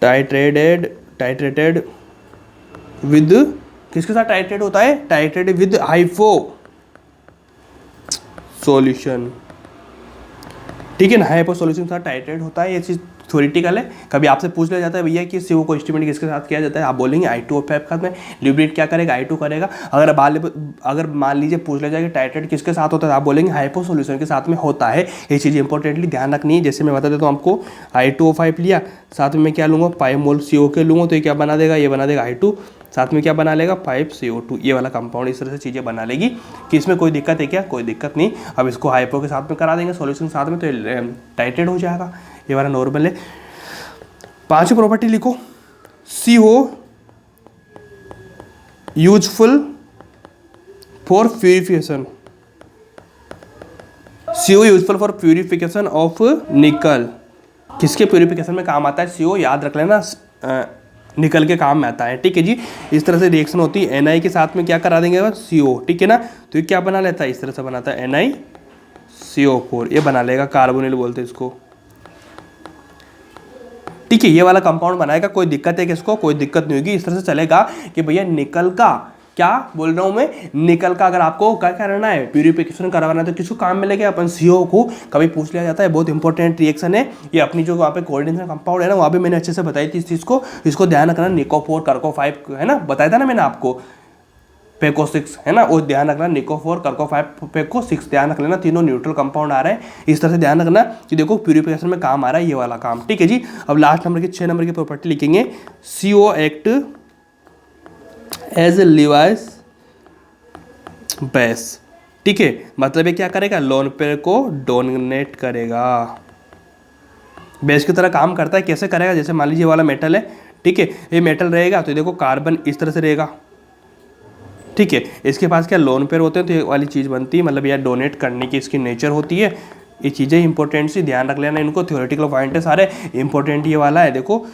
टाइट्रेटेड विद, किसके साथ टाइट्रेट होता है, टाइट्रेटेड विद हाइपो सॉल्यूशन, ठीक है ना, हाइपो सॉल्यूशन के साथ टाइट्रेट होता है। ये चीज़ थ्योरेटिकल है। कभी आपसे पूछ लिया जाता है भैया कि CO को एस्टिमेट किसके साथ किया जाता है, आप बोलेंगे I2O5 के साथ में। लिबरेट क्या करेगा, I2 करेगा। अगर मान लीजिए पूछ लिया जाए कि टाइट्रेट किसके साथ होता है, आप बोलेंगे हाइपो सॉल्यूशन के साथ में होता है। ये चीज़ इंपॉर्टेंटली ध्यान रखनी है। जैसे मैं बता देता हूँ आपको, I2O5 लिया, साथ में क्या लूँगा, 5 मोल CO के लूँगा, तो ये क्या बना देगा, ये बना देगा I2, साथ में क्या बना लेगा, 5CO2। ये वाला कंपाउंड इस तरह से चीज़ें बना लेगी कि इसमें कोई दिक्कत है क्या, कोई दिक्कत नहीं। अब इसको हाइपो के साथ में करा देंगे सॉल्यूशन साथ में, तो टाइट्रेट हो जाएगा। ये वाला नॉर्मल है। 5वीं प्रॉपर्टी लिखो, CO useful for purification, CO useful for purification of निकल। किसके प्यूरिफिकेशन में काम आता है CO, याद रख लेना, निकल के काम में आता है, ठीक है जी। इस तरह से रिएक्शन होती है, Na के साथ में क्या करा देंगे, CO, ठीक है ना। तो ये क्या बना लेता है, इस तरह से बनाता है NiCO4, ये बना लेगा, कार्बोनिल बोलते हैं इसको, ठीक है। ये वाला कंपाउंड बनाएगा, कोई दिक्कत है किसको, कोई दिक्कत नहीं होगी। इस तरह से चलेगा कि भैया निकल का, क्या बोल रहा हूँ मैं, निकल का अगर आपको क्या करना है, प्यूरिफिकेशन करवाना है, तो किसको काम मिलेगा, अपन CO को। कभी पूछ लिया जाता है, बहुत इंपॉर्टेंट रिएक्शन है ये। अपनी जो वहाँ पे कोऑर्डिनेशन कंपाउंड है ना, वहाँ पे मैंने अच्छे से बताई थी इस चीज़ को, इसको ध्यान रखना। निको4 कार्को5 है ना, बताया था ना मैंने आपको, पेको6 है ना, वो ध्यान रखना। निको4 कार्को5 पेको6 ध्यान रख लेना, तीनों न्यूट्रल कंपाउंड आ रहे हैं। इस तरह से ध्यान रखना कि देखो प्यूरिफिकेशन में काम आ रहा है ये वाला काम, ठीक है जी। अब लास्ट नंबर की 6 नंबर की प्रॉपर्टी लिखेंगे, CO act as Lewis base, ठीक है। मतलब ये क्या करेगा, लोन पेयर को डोनेट करेगा, बेस की तरह काम करता है। कैसे करेगा, जैसे मान लीजिए वाला मेटल है, ठीक है, ये मेटल रहेगा, तो देखो कार्बन इस तरह से रहेगा, ठीक है। इसके पास क्या लोन पेयर होते हैं, तो ये वाली चीज़ बनती है, मतलब यार डोनेट करने की इसकी नेचर होती है। ये चीज़ें इंपॉर्टेंट सी ध्यान रख लेना, इनको थ्योरेटिकल पॉइंट है सारे इंपॉर्टेंट। ये वाला है देखो,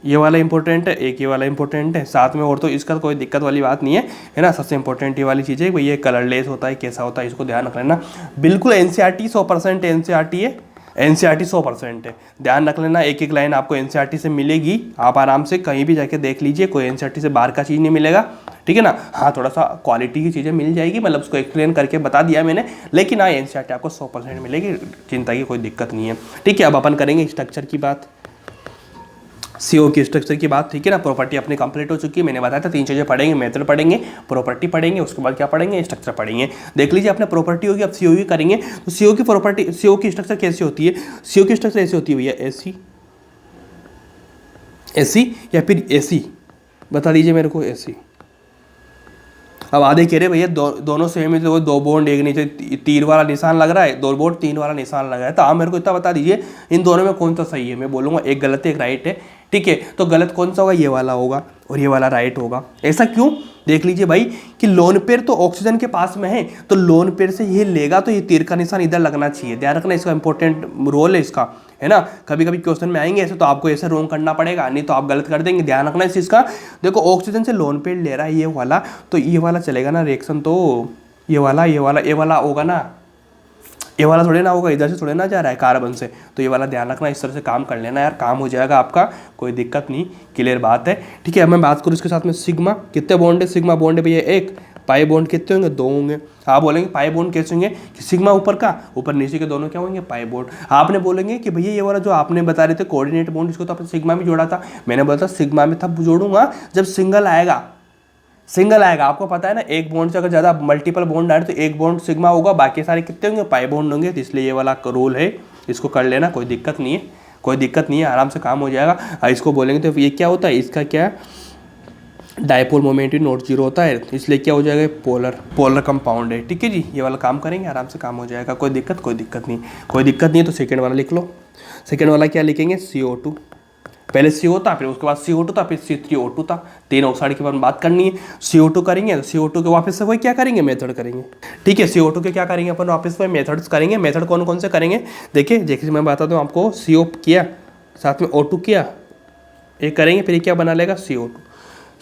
ये वाला इंपॉर्टेंट है, एक ये वाला इंपॉर्टेंट है साथ में, और तो इसका कोई दिक्कत वाली बात नहीं है ना। सबसे इंपॉर्टेंट ये वाली चीज़ है भैया, कलरलेस होता है, कैसा होता है, इसको ध्यान रख लेना। बिल्कुल NCERT 100% NCERT है, NCERT 100% है, ध्यान रख लेना। एक एक लाइन आपको NCERT से मिलेगी, आप आराम से कहीं भी जाके देख लीजिए, कोई NCERT से बाहर का चीज़ नहीं मिलेगा, ठीक है ना। हाँ, थोड़ा सा क्वालिटी की चीज़ें मिल जाएगी, मतलब उसको एक्सप्लेन करके बता दिया मैंने, लेकिन हाँ NCERT आपको 100% मिलेगी, चिंता की कोई दिक्कत नहीं है, ठीक है। अब अपन करेंगे स्ट्रक्चर की बात। CO की स्ट्रक्चर की बात, ठीक है ना। प्रॉपर्टी अपनी कंप्लीट हो चुकी है, मैंने बताया था 3 चीज़ें पढ़ेंगे, मेथड पढ़ेंगे, प्रॉपर्टी पढ़ेंगे, उसके बाद क्या पढ़ेंगे, स्ट्रक्चर पढ़ेंगे। देख लीजिए अपने प्रॉपर्टी होगी, अब CO की करेंगे। तो CO की प्रॉपर्टी, CO की स्ट्रक्चर कैसी होती है, CO की स्ट्रक्चर ऐसी होती है भैया, ऐसी या फिर ऐसी, बता दीजिए मेरे को, ऐसी। अब आधे कह रहे भैया दोनों सेम है, तो 2 बॉन्ड एक नीचे तीर वाला निशान लग रहा है, 2 बॉन्ड 3 वाला निशान लग रहा है, तो आप मेरे को इतना बता दीजिए इन दोनों में कौन सा सही है। मैं बोलूँगा एक गलत है एक राइट है, ठीक है। तो गलत कौन सा होगा, ये वाला होगा, और ये वाला राइट होगा। ऐसा क्यों, देख लीजिए भाई कि लोन पेयर तो ऑक्सीजन के पास में है, तो लोन पेयर से ये लेगा तो ये तीर का निशान इधर लगना चाहिए। ध्यान रखना, इसका इंपॉर्टेंट रोल है इसका, है ना। कभी कभी क्वेश्चन में आएंगे ऐसे, तो आपको ऐसे रोंग करना पड़ेगा, नहीं तो आप गलत कर देंगे। ध्यान रखना इस चीज़ का। देखो ऑक्सीजन से लोन पेयर ले रहा है ये वाला, तो ये वाला चलेगा ना रिएक्शन, तो ये वाला होगा ना, ये वाला थोड़े ना होगा, इधर से थोड़े ना जा रहा है कार्बन से। तो ये वाला ध्यान रखना, इस तरह से काम कर लेना यार, काम हो जाएगा आपका, कोई दिक्कत नहीं, क्लियर बात है, ठीक है। अब मैं बात करूँ इसके साथ में सिग्मा, कितने बॉन्ड है, सिग्मा बॉन्ड है भैया 1, पाई बॉन्ड कितने होंगे, 2 होंगे। आप बोलेंगे पाई बॉन्ड कैसे होंगे, कि सिग्मा ऊपर का, ऊपर नीचे के दोनों क्या होंगे, पाई बॉन्ड। आपने बोलेंगे कि भैया ये वाला जो आपने बता रहे थे कोऑर्डिनेट बॉन्ड, इसको तो आपने सिग्मा में जोड़ा था। मैंने बोला था सिग्मा में तब जोड़ूंगा जब सिंगल आएगा, आपको पता है ना, एक बॉन्ड से अगर ज़्यादा मल्टीपल बॉन्ड आए तो एक बॉन्ड सिग्मा होगा, बाकी सारे कितने होंगे, पाई बॉन्ड होंगे। तो इसलिए ये वाला रूल है, इसको कर लेना, कोई दिक्कत नहीं है, आराम से काम हो जाएगा। इसको बोलेंगे तो ये क्या होता है, इसका क्या डायपोल मोमेंट नॉट 0 होता है, इसलिए क्या हो जाएगा, पोलर कंपाउंड है, ठीक है जी। ये वाला काम करेंगे, आराम से काम हो जाएगा, कोई दिक्कत नहीं है। तो सेकेंड वाला लिख लो। सेकेंड वाला क्या लिखेंगे, CO2, पहले CO था, फिर उसके बाद CO2 था, फिर C3O2 था, 3 ऑक्साइड के बारे में बात करनी है। CO2 करेंगे तो CO2 के वापस से वही क्या करेंगे, मेथड करेंगे, ठीक है। CO2 के क्या करेंगे अपन, वापस वही मेथड्स करेंगे। मेथड कौन कौन से करेंगे, देखिए जैसे मैं बताता हूँ आपको, CO किया, साथ में O2 किया, एक करेंगे, फिर क्या बना लेगा, CO2,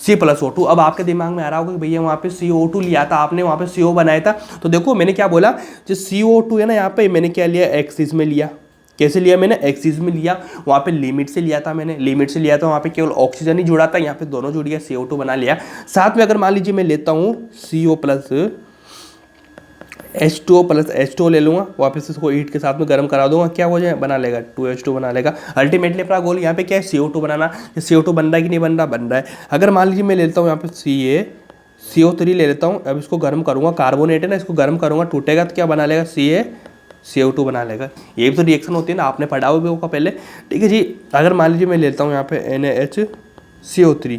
C+O2। अब आपके दिमाग में आ रहा होगा कि भैया वहाँ पे CO2 लिया था आपने, वहाँ पे CO बनाया था। तो देखो मैंने क्या बोला, जो CO2 है ना, यहाँ पे मैंने क्या लिया, एक्सिस में लिया। कैसे लिया मैंने, एक्सिस में लिया, वहाँ पे लिमिट से लिया था मैंने, वहाँ पे केवल ऑक्सीजन ही जुड़ा था, यहाँ पे दोनों जुड़ गया, CO2 बना लिया। साथ में अगर मान लीजिए मैं लेता हूँ CO प्लस H2O ले लूँगा, वापस इसको हीट के साथ में गर्म करा दूंगा, क्या हो जाए, बना लेगा 2H2 बना लेगा। अल्टीमेटली अपना गोल यहाँ पे क्या है, CO2 बनाना। CO2 बन रहा है कि नहीं बन रहा है। अगर मान लीजिए मैं लेता हूँ यहाँ पे CO3 ले लेता हूँ, अब इसको गर्म करूँगा, कार्बोनेट है ना, इसको गर्म करूँगा, टूटेगा तो क्या बना लेगा, CO2 बना लेगा। ये भी तो रिएक्शन होती है ना, आपने पढ़ा हुआ होगा पहले, ठीक है जी। अगर मान लीजिए मैं लेता हूँ यहाँ पे NaHCO3,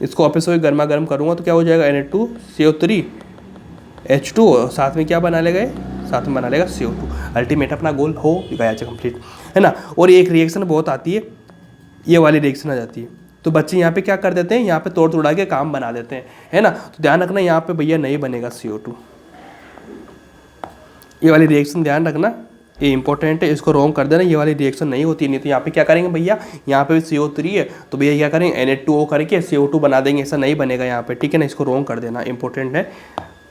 इसको वापस से गर्मा गर्म करूँगा तो क्या हो जाएगा, Na2CO3 H2, साथ में क्या बना लेगा, साथ में बना लेगा CO2। अल्टीमेट अपना गोल हो गया कंप्लीट, है ना। और एक रिएक्शन बहुत आती है, ये वाली रिएक्शन आ जाती है, तो बच्चे यहाँ पे क्या कर देते हैं, यहाँ पे तोड़ तोड़ा के काम बना देते हैं, है ना। तो ध्यान रखना यहाँ पे भैया नहीं बनेगा CO2, ये वाली रिएक्शन ध्यान रखना, ये इंपॉर्टेंट है, इसको रॉन्ग कर देना, ये वाली रिएक्शन नहीं होती। नहीं तो यहाँ पे क्या करेंगे भैया, यहाँ पे भी CO3 है, तो भैया क्या करेंगे, Na2O करके CO2 बना देंगे, ऐसा नहीं बनेगा यहाँ पे, ठीक है ना। इसको रॉन्ग कर देना, इंपॉर्टेंट है,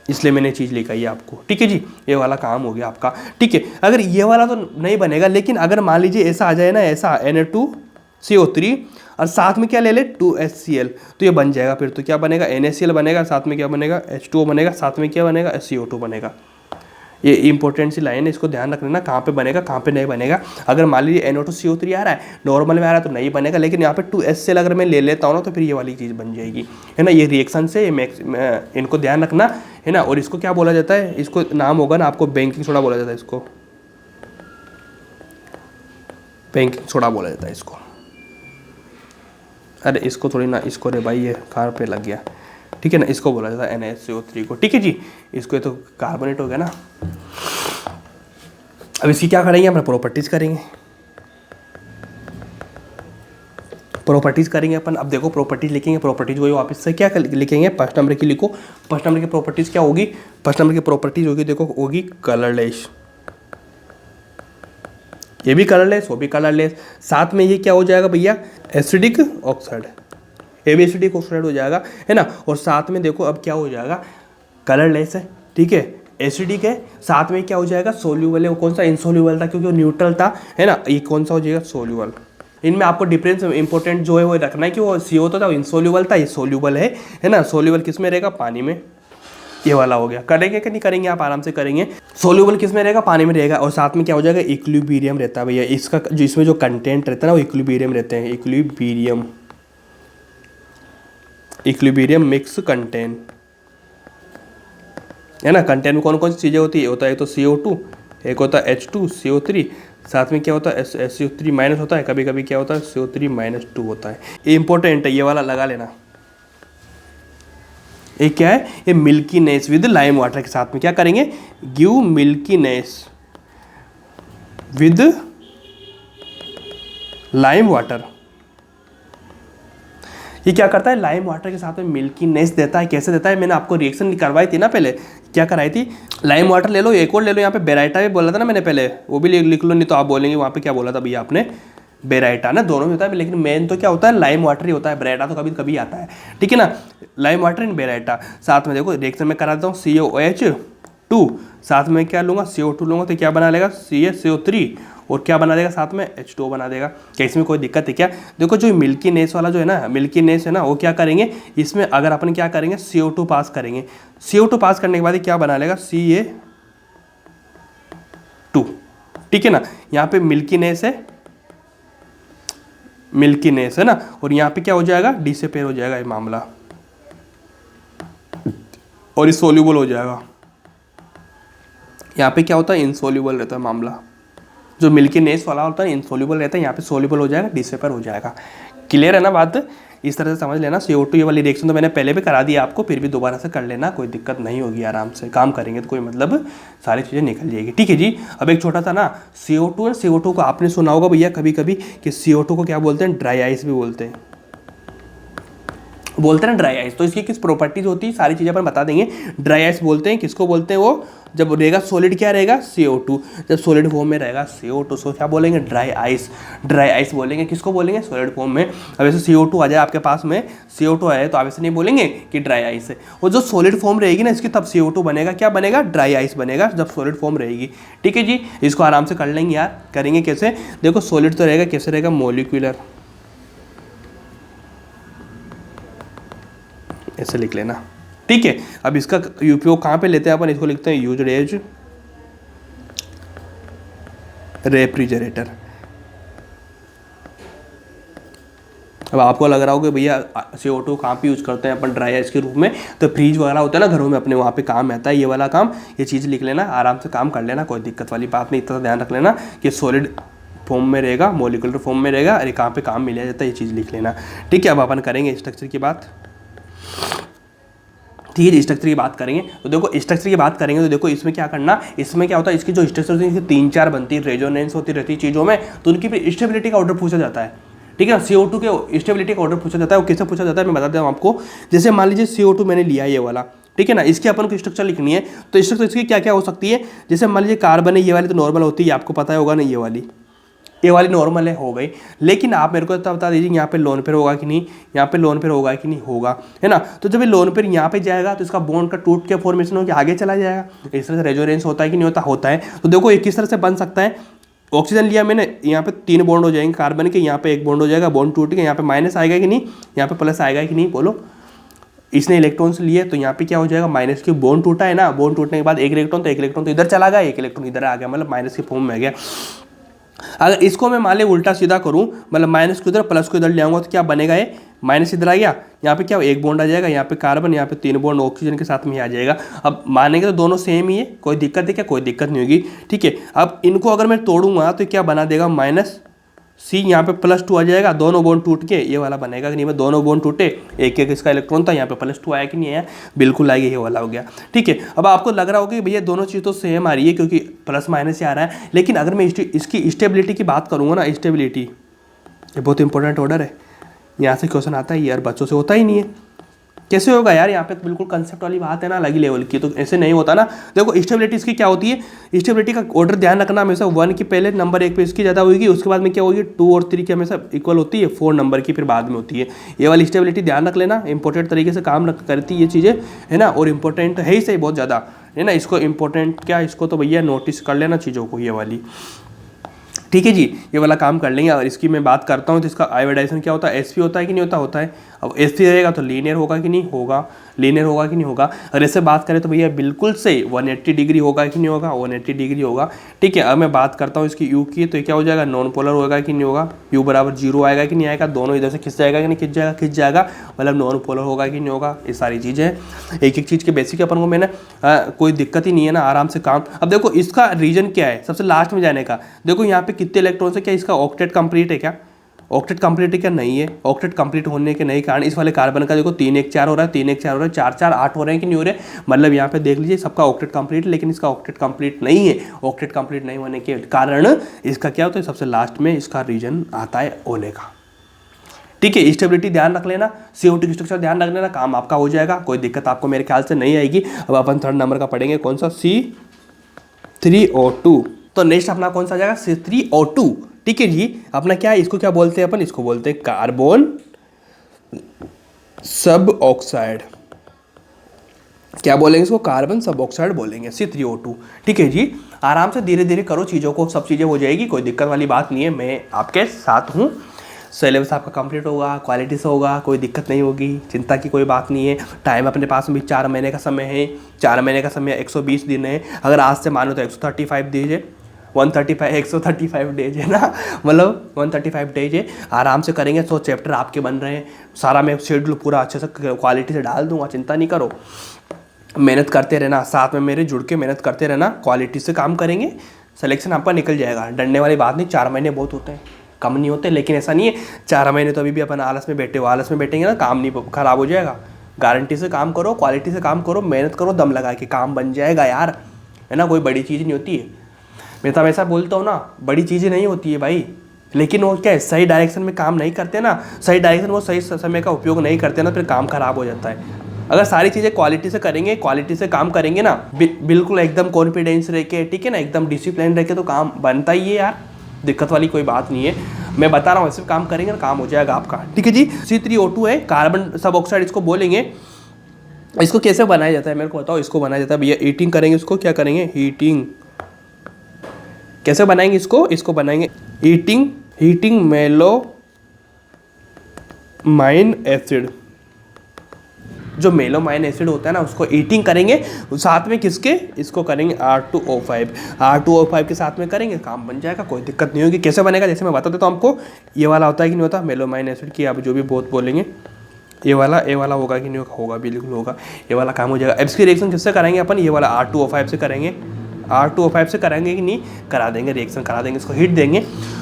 इसलिए मैंने चीज़ लिखाई है आपको, ठीक है जी। ये वाला काम हो गया आपका, ठीक है। अगर ये वाला तो नहीं बनेगा, लेकिन अगर मान लीजिए ऐसा आ जाए ना, ऐसा Na2CO3 और साथ में क्या ले ले, 2HCl, तो ये बन जाएगा। फिर तो क्या बनेगा, NaCl बनेगा, साथ में क्या बनेगा, H2O बनेगा, साथ में क्या बनेगा, CO2 बनेगा। ये इंपॉर्टेंट सी लाइन है, इसको ध्यान रखना, कहाँ पे बनेगा कहाँ पे नहीं बनेगा। अगर मान लीजिए NO2CO3 आ रहा है, नॉर्मल में आ रहा है तो नहीं बनेगा, लेकिन यहाँ पे 2HCl अगर मैं ले लेता हूँ ना, तो फिर ये वाली चीज़ बन जाएगी, है ना। ये रिएक्शन से इनको ध्यान रखना, है ना। और इसको क्या बोला जाता है, इसको नाम होगा ना आपको, बेकिंग सोडा बोला जाता है, इसको बेकिंग सोडा बोला जाता है इसको। अरे इसको थोड़ी ना, इसको रे भाई, ये कार पे लग गया, ठीक है ना। इसको बोला जाता है NaCO3 को, ठीक है जी। इसको ये तो कार्बोनेट हो गया ना। अब इसकी क्या करेंगे, अपना प्रॉपर्टीज करेंगे, अपन। अब देखो प्रॉपर्टीज लिखेंगे, प्रॉपर्टीज वही वापस से क्या लिखेंगे, फर्स्ट नंबर की लिखो। फर्स्ट नंबर की प्रॉपर्टीज क्या होगी, फर्स्ट नंबर की प्रॉपर्टीज होगी, देखो होगी कलरलेस, ये भी कलरलेस, वो भी कलरलेस। साथ में ये क्या हो जाएगा भैया, एसिडिक ऑक्साइड, ये भी एसिडिक ऑक्साइड हो जाएगा, है ना। और साथ में देखो अब क्या हो जाएगा, कलरलेस है, ठीक है, एसिडिक है, साथ में क्या हो जाएगा, सोल्यूबल है। वो कौन सा, इनसोल्यूबल था क्योंकि वो न्यूट्रल था, है ना। ये कौन सा हो जाएगा, सोल्यूबल। इनमें आपको डिफरेंस इंपॉर्टेंट जो है वो रखना है कि वो CO तो था, वो इनसोल्यूबल था, ये सोल्यूबल है ना। सोल्यूबल किस में रहेगा, पानी में, ये वाला हो गया। करेंगे कि नहीं करेंगे, आप आराम से करेंगे। सोल्यूबल किस में रहेगा, पानी में रहेगा, और साथ में क्या हो जाएगा, इक्विलिब्रियम रहता है भैया। इसका जो इसमें जो कंटेंट रहता है ना वो इक्विलिब्रियम रहते हैं, इक्विलिब्रियम मिक्स कंटेंट है ना। कंटेंट में कौन कौन सी चीज़ें होती है, होता है एक तो CO2, एक होता है H2 CO3, साथ में क्या होता है SO3 माइनस होता है, कभी कभी क्या होता है CO3-2 होता है। ये इंपॉर्टेंट है, ये वाला लगा लेना। ये क्या है, ये मिल्कीनेस विद लाइम वाटर के साथ में क्या करेंगे, give milkiness with lime water. ये क्या करता है, लाइम वाटर के साथ में मिल्कीनेस देता है। कैसे देता है, मैंने आपको रिएक्शन करवाई थी ना पहले, क्या कराई थी, लाइम वाटर ले लो, एक और ले लो, यहाँ पे बेराइटा भी बोला था ना मैंने पहले, वो भी लिख लो, नहीं तो आप बोलेंगे वहाँ पे क्या बोला था भैया आपने, बेराइटा ना, दोनों में होता है, लेकिन मेन तो क्या होता है, लाइम वाटर ही होता है, बेराइटा तो कभी कभी आता है, ठीक है ना। लाइम वाटर एंड बेराइटा साथ में देखो रिएक्शन में करा देता हूँ, COH2 साथ में क्या लूँगा, CO2 लूँगा, तो क्या बना लेगा CaCO3, और क्या बना देगा साथ में H2O बना देगा। क्या इसमें कोई दिक्कत है क्या, देखो जो मिल्कीनेस वाला जो है ना, मिल्कीनेस है ना, वो क्या करेंगे, इसमें अगर अपन क्या करेंगे, CO2 पास करेंगे, CO2 पास करने के बाद क्या बना लेगा Ca2, ठीक है ना। यहाँ पे मिल्कीनेस है ना, और यहाँ पे क्या हो जाएगा, डिसअपेयर हो जाएगा ये मामला, और इनसोल्यूबल हो जाएगा। यहाँ पे क्या होता है, इनसोल्यूबल रहता है मामला, जो मिल्कीनेस वाला होता है इनसोल्यूबल रहता है, यहाँ पे सोल्यूबल हो जाएगा, डिसअपेयर हो जाएगा। क्लियर है ना बात, इस तरह से समझ लेना। CO2 ये वाली रिएक्शन तो मैंने पहले भी करा दिया आपको, फिर भी दोबारा से कर लेना, कोई दिक्कत नहीं होगी, आराम से काम करेंगे तो कोई मतलब सारी चीज़ें निकल जाएगी, ठीक है जी। अब एक छोटा सा ना CO2 है, CO2 को आपने सुना होगा भैया कभी कभी कि CO2 को क्या बोलते हैं, ड्राई आइस भी बोलते हैं ना, ड्राई आइस। तो इसकी किस प्रॉपर्टीज होती है सारी चीज़ें अपन बता देंगे। ड्राई आइस बोलते हैं, किसको बोलते हैं, वो जब रहेगा सॉलिड क्या रहेगा CO2, जब सॉलिड फॉर्म में रहेगा CO2 सो क्या बोलेंगे, ड्राई आइस बोलेंगे, किसको बोलेंगे, सॉलिड फॉर्म में। अब ऐसे CO2 आ जाए आपके पास में, CO2 आए तो आप ऐसे नहीं बोलेंगे कि ड्राई आइस है, और जो सॉलिड फॉर्म रहेगी ना इसकी, तब CO2 बनेगा, क्या बनेगा, ड्राई आइस बनेगा, जब सॉलिड फॉर्म रहेगी, ठीक है जी। इसको आराम से कर लेंगे यार, करेंगे कैसे, देखो सॉलिड तो रहेगा, कैसे रहेगा, मॉलिक्यूलर, ऐसे लिख लेना, ठीक है। अब इसका उपयोग कहाँ पे लेते हैं अपन, इसको लिखते हैं यूज्ड एज रेफ्रिजरेटर। अब आपको लग रहा होगा भैया CO2 कहाँ पे यूज करते हैं अपन, ड्राई आइस के रूप में, तो फ्रीज वगैरह होता है ना घरों में अपने, वहाँ पे काम आता है ये वाला काम, ये चीज़ लिख लेना, आराम से काम कर लेना, कोई दिक्कत वाली बात नहीं। इतना ध्यान रख लेना कि सॉलिड फॉर्म में रहेगा, मॉलिक्यूलर फॉर्म में रहेगा, अरे कहाँ पे काम मिल जाता है, ये चीज़ लिख लेना, ठीक है। अब अपन करेंगे स्ट्रक्चर की बात, ठीक है जी। स्ट्रक्चर की बात करेंगे तो देखो, स्ट्रक्चर की बात करेंगे तो देखो इसमें क्या करना, इसमें क्या होता है, इसकी जो स्ट्रक्चर होती है 3-4 बनती है, रेजोनेंस होती रहती है चीज़ों में, तो उनकी फिर स्टेबिलिटी का ऑर्डर पूछा जाता है, ठीक है ना। CO2 के स्टेबिलिटी का ऑर्डर पूछा जाता है, वो कैसे पूछा जाता है मैं बता देता हूँ आपको। जैसे मान लीजिए CO2 मैंने लिया ये वाला, ठीक है ना, इसकी अपन को स्ट्रक्चर लिखनी है, तो स्ट्रक्चर इसकी क्या क्या हो सकती है, जैसे मान लीजिए कार्बन है, ये वाली तो नॉर्मल होती है, आपको पता होगा ना, ये वाली नॉर्मल है, हो गई। लेकिन आप मेरे को बता दीजिए यहाँ पे लोन पेयर होगा कि नहीं, यहाँ पे लोन पेयर होगा कि नहीं, होगा, है ना। तो जब ये लोन पेयर यहाँ पे जाएगा तो इसका बॉन्ड का टूट के फॉर्मेशन होकर आगे चला जाएगा। इस तरह से रेजोनेंस होता है कि नहीं होता, होता है। तो देखो ये किस तरह से बन सकता है, ऑक्सीजन लिया मैंने, यहाँ पे 3 बॉन्ड हो जाएंगे कार्बन के, यहाँ पे 1 बॉन्ड हो जाएगा, बॉन्ड टूट के यहाँ पे माइनस आएगा कि नहीं, यहाँ पे प्लस आएगा कि नहीं, बोलो। इसने इलेक्ट्रॉन्स लिए तो यहाँ पे क्या हो जाएगा, माइनस की बॉन्ड टूटा है ना, बॉन्ड टूटने के बाद एक इलेक्ट्रॉन तो इधर चला गया, एक इलेक्ट्रॉन इधर आ गया, मतलब माइनस के फॉर्म में आ गया। अगर इसको मैं मान लिया उल्टा सीधा करूं, मतलब माइनस को इधर प्लस को इधर ले आऊंगा, तो क्या बनेगा, ये माइनस इधर आ गया, यहाँ पे क्या 1 बॉन्ड आ जाएगा, यहाँ पे कार्बन, यहाँ पे 3 बॉन्ड ऑक्सीजन के साथ में आ जाएगा। अब मानेंगे तो दोनों सेम ही है, कोई दिक्कत है क्या, कोई दिक्कत नहीं होगी, ठीक है। अब इनको अगर मैं तोड़ूंगा तो क्या बना देगा, -C, यहाँ पे +2 आ जाएगा, दोनों बॉन्ड टूट के ये वाला बनेगा कि नहीं, मैं दोनों बॉन्ड टूटे, एक इसका इलेक्ट्रॉन था, यहाँ पे +2 आया कि नहीं आया, बिल्कुल आएगा, ये वाला हो गया, ठीक है। अब आपको लग रहा होगा कि भैया दोनों चीज़ तो सेम आ रही है क्योंकि प्लस माइनस से आ रहा है, लेकिन अगर मैं इसकी स्टेबिलिटी की बात करूँगा ना, स्टेबिलिटी ये बहुत इंपॉर्टेंट ऑर्डर है, यहाँ से क्वेश्चन आता है यार, बच्चों से होता ही नहीं है, कैसे होगा यार, यहाँ पे तो बिल्कुल कंसेप्ट वाली बात है ना, अलग ही लेवल की, तो ऐसे नहीं होता ना। देखो स्टेबिलिटी इसकी क्या होती है, स्टेबिलिटी का ऑर्डर ध्यान रखना हमेशा 1 की पहले नंबर 1 पे इसकी ज़्यादा होगी, उसके बाद में क्या होगी 2 और 3 की हमेशा इक्वल होती है, 4 नंबर की फिर बाद में होती है। ये वाली स्टेबिलिटी ध्यान रख लेना, इंपॉर्टेंट तरीके से काम करती है ये चीज़ें, है ना, और इंपॉर्टेंट है ही सही बहुत ज़्यादा, है ना। इसको इंपॉर्टेंट क्या, इसको तो भैया नोटिस कर लेना चीज़ों को, ये वाली, ठीक है जी, ये वाला काम कर लेंगे। अगर इसकी मैं बात करता हूँ तो इसका आयोडाइजेशन क्या होता है, एसपी होता है कि नहीं होता, होता है। अब एसपी रहेगा तो लीनियर होगा कि नहीं होगा, लीनियर होगा कि नहीं होगा। अगर ऐसे बात करें तो भैया बिल्कुल से 180 डिग्री होगा कि नहीं होगा, 180 डिग्री होगा। ठीक है, अब मैं बात करता हूँ इसकी यू की, तो क्या हो जाएगा, नॉन पोलर होगा कि नहीं होगा, यू बराबर 0 आएगा कि नहीं आएगा, दोनों इधर से खिंच जाएगा कि नहीं खिंच जाएगा, खिंच जाएगा, मतलब नॉन पोलर होगा कि नहीं होगा। ये सारी चीज़ें हैं, एक एक चीज़ के बेसिक अपन को मैंने कोई दिक्कत ही नहीं है ना, आराम से काम। अब देखो इसका रीजन क्या है सबसे लास्ट में जाने का, देखो यहाँ पे कितने इलेक्ट्रॉन है, क्या इसका ऑक्टेट कंप्लीट है, क्या ऑक्टेट कंप्लीट है क्या, नहीं है। ऑक्टेट कंप्लीट होने के नहीं कारण इस वाले कार्बन का देखो 3 1 4 हो रहा है, 3 1 4 हो रहा है, 4 4 8 हो रहे हैं कि नहीं हो रहे, मतलब यहाँ पे देख लीजिए सबका ऑक्टेट कंप्लीट है, लेकिन इसका ऑक्टेट कंप्लीट नहीं है। ऑक्टेट कंप्लीट नहीं होने के कारण इसका क्या होता है, सबसे लास्ट में इसका रीजन आता है ओले का। ठीक है, स्टेबिलिटी ध्यान रख लेना, CO2 की स्ट्रक्चर ध्यान रख लेना, काम आपका हो जाएगा, कोई दिक्कत आपको मेरे ख्याल से नहीं आएगी। अब अपन 3rd नंबर का पढ़ेंगे, कौन सा, C3O2। तो नेक्स्ट अपना कौन सा आ जाएगा, C3O2। ठीक है जी, अपना क्या है, इसको क्या बोलते हैं अपन, इसको बोलते हैं कार्बन सब ऑक्साइड। क्या बोलेंगे इसको, कार्बन सब ऑक्साइड बोलेंगे, C3O2। ठीक है जी, आराम से धीरे धीरे करो चीज़ों को, सब चीज़ें हो जाएगी, कोई दिक्कत वाली बात नहीं है, मैं आपके साथ हूँ। सिलेबस आपका कंप्लीट होगा, क्वालिटी से होगा, कोई दिक्कत नहीं होगी, चिंता की कोई बात नहीं है। टाइम अपने पास में भी 4 महीने का समय है, 4 महीने का समय 120 दिन है, अगर आज से मानो तो 135 दीजिए, 135 डेज है ना, मतलब 135 डेज है, आराम से करेंगे। 100 चैप्टर आपके बन रहे हैं, सारा मैं शेड्यूल पूरा अच्छे से क्वालिटी से डाल दूंगा, चिंता नहीं करो। मेहनत करते रहना, साथ में मेरे जुड़ के मेहनत करते रहना, क्वालिटी से काम करेंगे, सिलेक्शन आपका निकल जाएगा। डरने वाली बात नहीं, 4 महीने बहुत होते हैं, कम नहीं होते, लेकिन ऐसा नहीं है 4 महीने तो अभी भी अपन आलस में बैठे हो, आलस में बैठेंगे ना काम नहीं खराब हो जाएगा। गारंटी से काम करो, क्वालिटी से काम करो, मेहनत करो, दम लगा के काम बन जाएगा यार, है ना, कोई बड़ी चीज़ नहीं होती है। मैं तो हमेशा बोलता हूँ ना, बड़ी चीज़ें नहीं होती है भाई, लेकिन वो क्या है, सही डायरेक्शन में काम नहीं करते ना, सही डायरेक्शन वो सही समय का उपयोग नहीं करते ना, फिर काम खराब हो जाता है। अगर सारी चीज़ें क्वालिटी से करेंगे, क्वालिटी से काम करेंगे ना, बिल्कुल एकदम कॉन्फिडेंस रह के, ठीक है ना, एकदम डिसिप्लिन रह के, तो काम बनता ही है यार, दिक्कत वाली कोई बात नहीं है। मैं बता रहा हूँ, ऐसे काम करेंगे ना काम हो जाएगा आपका। ठीक है जी, C3O2 है, कार्बन सब ऑक्साइड इसको बोलेंगे। इसको कैसे बनाया जाता है मेरे को बताओ, इसको बनाया जाता है भैया, हीटिंग करेंगे, इसको क्या करेंगे, हीटिंग। कैसे बनाएंगे इसको बनाएंगे हीटिंग मेलोमाइन एसिड। जो मेलोमाइन एसिड होता है ना, उसको हीटिंग करेंगे, साथ में किसके, इसको करेंगे R2O5 के साथ में करेंगे, काम बन जाएगा, कोई दिक्कत नहीं होगी। कैसे बनेगा, जैसे मैं बता देता हूँ आपको, ये वाला होता है कि नहीं होता, मेलोमाइन एसिड की आप जो भी बहुत बोलेंगे, ये वाला होगा कि नहीं होगा, होगा, बिल्कुल होगा, ये वाला काम हो जाएगा। अब इसकी रिएक्शन किससे करेंगे अपन, ये वाला R2O5 से करेंगे, R2O5 से कराएंगे कि नहीं, करा देंगे, रिएक्शन करा देंगे, इसको हीट देंगे।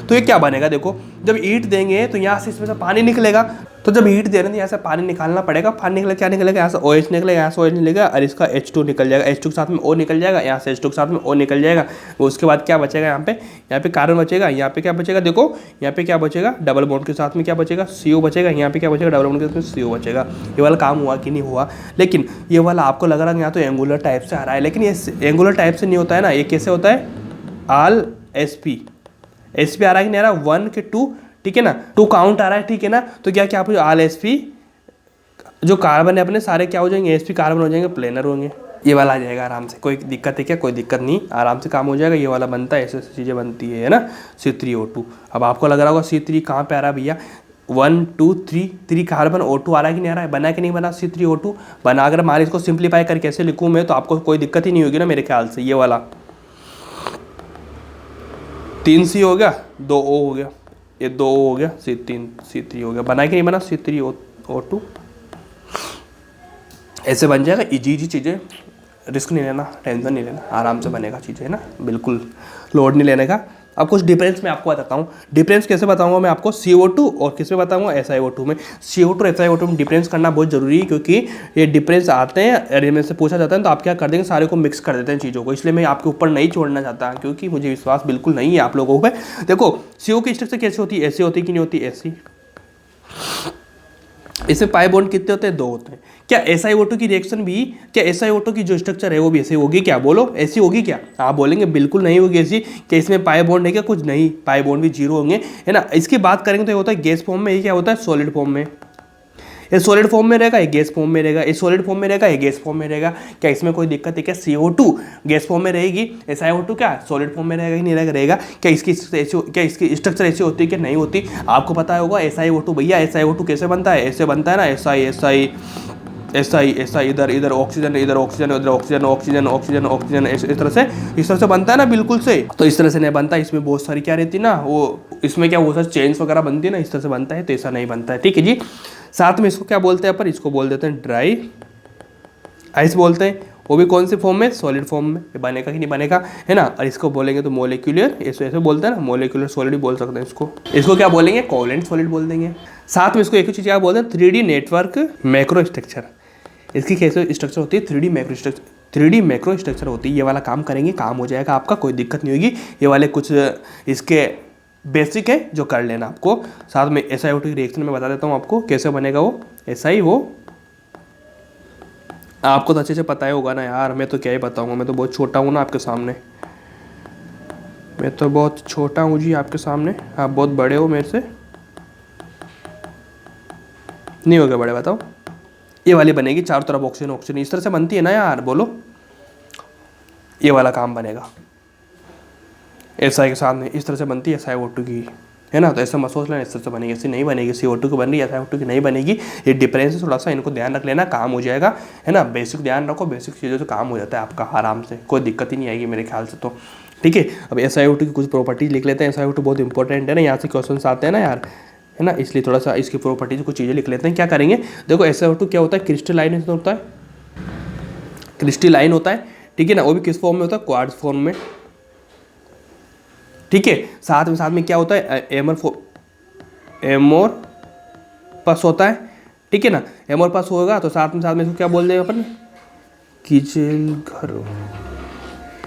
तो ये क्या बनेगा, देखो जब हीट देंगे तो यहाँ से इसमें से पानी निकलेगा, तो जब हीट दे रहे हैं यहाँ से पानी निकालना पड़ेगा, पानी निकले क्या निकलेगा, यहाँ से OH निकलेगा, यहाँ से OH निकलेगा, और इसका H2 निकल जाएगा, H2 के साथ में O निकल जाएगा, यहाँ से H2 के साथ में O निकल जाएगा। उसके बाद क्या बचेगा, यहाँ पे कार्बन बचेगा, यहाँ पे क्या बचेगा, देखो यहाँ पे क्या बचेगा, डबल बॉन्ड के साथ में क्या बचेगा, CO बचेगा, यहाँ पे क्या बचेगा, डबल बॉन्ड के साथ में CO बचेगा। ये वाला काम हुआ कि नहीं हुआ, लेकिन ये वाला आपको लग रहा है यहाँ तो एंगुलर टाइप से आ रहा है, लेकिन ये एंगुलर टाइप से नहीं होता है ना, ये कैसे होता है, आल SP आ रहा है कि नहीं आ रहा, 1 के 2, ठीक है ना, 2 काउंट आ रहा है, ठीक है ना, तो क्या क्या आप आल SP जो कार्बन है अपने सारे क्या हो जाएंगे, SP कार्बन हो जाएंगे, प्लेनर होंगे, ये वाला आ जाएगा आराम से। कोई दिक्कत है क्या, कोई दिक्कत नहीं, आराम से काम हो जाएगा, ये वाला बनता है, ऐसे चीज़ें बनती है ना, C3O2। अब आपको लग रहा होगा C3 कहाँ पे आ रहा है भैया, 1 2 3 कार्बन O2 आ रहा है कि नहीं आ रहा है, बना कि नहीं बना C3O2 बना। अगर मान इसको सिंप्लीफाई कर कैसे लिखूँ मैं, तो आपको कोई दिक्कत ही नहीं होगी ना मेरे ख्याल से। ये वाला 3C हो गया, 2O हो गया, ये 2O हो गया, C3 हो गया, बना कि नहीं बना C3O2, ऐसे बन जाएगा। इजी चीज़ें, रिस्क नहीं लेना, टेंशन नहीं लेना, आराम से बनेगा चीज़ें, है ना, बिल्कुल लोड नहीं लेने का। अब कुछ डिफरेंस मैं आपको बताता हूँ, डिफरेंस कैसे बताऊँगा मैं आपको, CO2 और किस में बताऊँगा, SiO2 में। CO2 और SiO2 में डिफरेंस करना बहुत ज़रूरी है, क्योंकि ये डिफरेंस आते हैं अरेंजमेंट में से पूछा जाता है, तो आप क्या कर देंगे, सारे को मिक्स कर देते हैं चीज़ों को, इसलिए मैं आपके ऊपर नहीं छोड़ना चाहता, क्योंकि मुझे विश्वास बिल्कुल नहीं है आप लोगों पर। देखो CO की स्ट्रक्चर कैसे होती है, ऐसी होती है कि नहीं होती, ऐसी। इसमें पाई बॉन्ड कितने होते हैं, 2 होते हैं। क्या SiO2 की रिएक्शन भी, क्या SiO2 की जो स्ट्रक्चर है वो भी ऐसी होगी क्या, बोलो ऐसी होगी क्या, आप बोलेंगे बिल्कुल नहीं होगी ऐसी। क्या इसमें पाई बॉन्ड है क्या, कुछ नहीं, पाई बॉन्ड भी 0 होंगे, है ना। इसकी बात करेंगे तो ये होता है गैस फॉर्म में, ये क्या होता है, सॉलिड फॉर्म में। ये सॉलिड फॉर्म में रहेगा, ये गैस फॉर्म में रहेगा, ये सॉलिड फॉर्म में रहेगा, ये गैस फॉर्म में रहेगा। क्या इसमें कोई दिक्कत है क्या? CO2 गैस फॉर्म में रहेगी, SiO2 क्या सॉलिड फॉर्म में रहेगा कि नहीं रहेगा? क्या इसकी स्ट्रक्चर ऐसी होती है कि नहीं होती? आपको पता होगा SiO2 भैया, SiO2 कैसे बनता है? ऐसे बनता है ना, SI इधर ऑक्सीजन, इधर ऑक्सीजन, इधर ऑक्सीजन, ऑक्सीजन ऑक्सीजन ऑक्सीजन, इस तरह से बनता है ना, बिल्कुल से। तो इस तरह से नहीं बनता, इसमें बहुत सारी क्या रहती है ना, वो इसमें क्या वो सर चेन्स वगैरह बनती है ना, इस तरह से बनता है, तो ऐसा नहीं बनता है। ठीक है जी। साथ में इसको क्या बोलते हैं अपन? इसको बोल देते हैं ड्राई आइस बोलते हैं। वो भी कौन से फॉर्म में? सॉलिड फॉर्म में। ये बनेगा कि नहीं बनेगा, है ना। और इसको बोलेंगे तो मोलिकुलर, ऐसे बोलते हैं ना, मोलिकुलर सॉलिड बोल सकते हैं इसको क्या बोलेंगे? कोवलेंट सॉलिड बोल देंगे। साथ में इसको एक ही चीज़ क्या बोलते हैं? 3D network macro structure. इसकी कैसे स्ट्रक्चर होती है? 3D मैक्रो स्ट्रक्चर होती है। ये वाला काम करेंगे, काम हो जाएगा आपका, कोई दिक्कत नहीं होगी। ये वाले कुछ इसके बेसिक है जो कर लेना आपको। साथ में SiO2 की रिएक्शन में बता देता हूँ आपको कैसे बनेगा वो SI। वो आपको तो अच्छे से पता ही होगा ना यार, मैं तो क्या ही बताऊँगा, मैं तो बहुत छोटा हूँ ना आपके सामने, मैं तो बहुत छोटा हूँ जी आपके सामने, आप बहुत बड़े हो मेरे से। नहीं हो गया बड़े? बताओ। ये वाली बनेगी, चारों तरफ ऑक्सीजन ऑक्सीजन, इस तरह से बनती है ना यार, बोलो। ये वाला काम बनेगा SI के साथ में, इस तरह से बनती है SiO2 की, है ना। तो ऐसा मत सोच लेना इस तरह से बनेगी, ऐसी नहीं बनेगी। CO2 की बन रही है, SiO2 की नहीं बनेगी। ये डिफरेंस है थोड़ा सा, इनको ध्यान रख लेना, काम हो जाएगा, है ना। बेसिक ध्यान रखो, बेसिक चीज़ों से काम हो जाता है आपका आराम से, कोई दिक्कत ही नहीं आएगी मेरे ख्याल से तो। ठीक है। अब SiO2 की कुछ प्रॉपर्टीज लिख लेते हैं। SiO2 बहुत इंपॉर्टेंट है ना, यहाँ से क्वेश्चन आते हैं ना यार, है ना, इसलिए थोड़ा सा इसकी प्रॉपर्टीज कुछ चीज़ें लिख लेते हैं। क्या करेंगे? देखो SiO2 क्या होता है? क्रिस्टलाइन होता है, क्रिस्टलाइन होता है, ठीक है ना। वो भी किस फॉर्म में होता है? क्वार्ट्ज फॉर्म में, ठीक है। साथ में क्या होता है? एमोरफस होता है, ठीक है ना। एमोरफस होगा तो साथ में इसको क्या बोल देंगे अपन? कीजेलघर,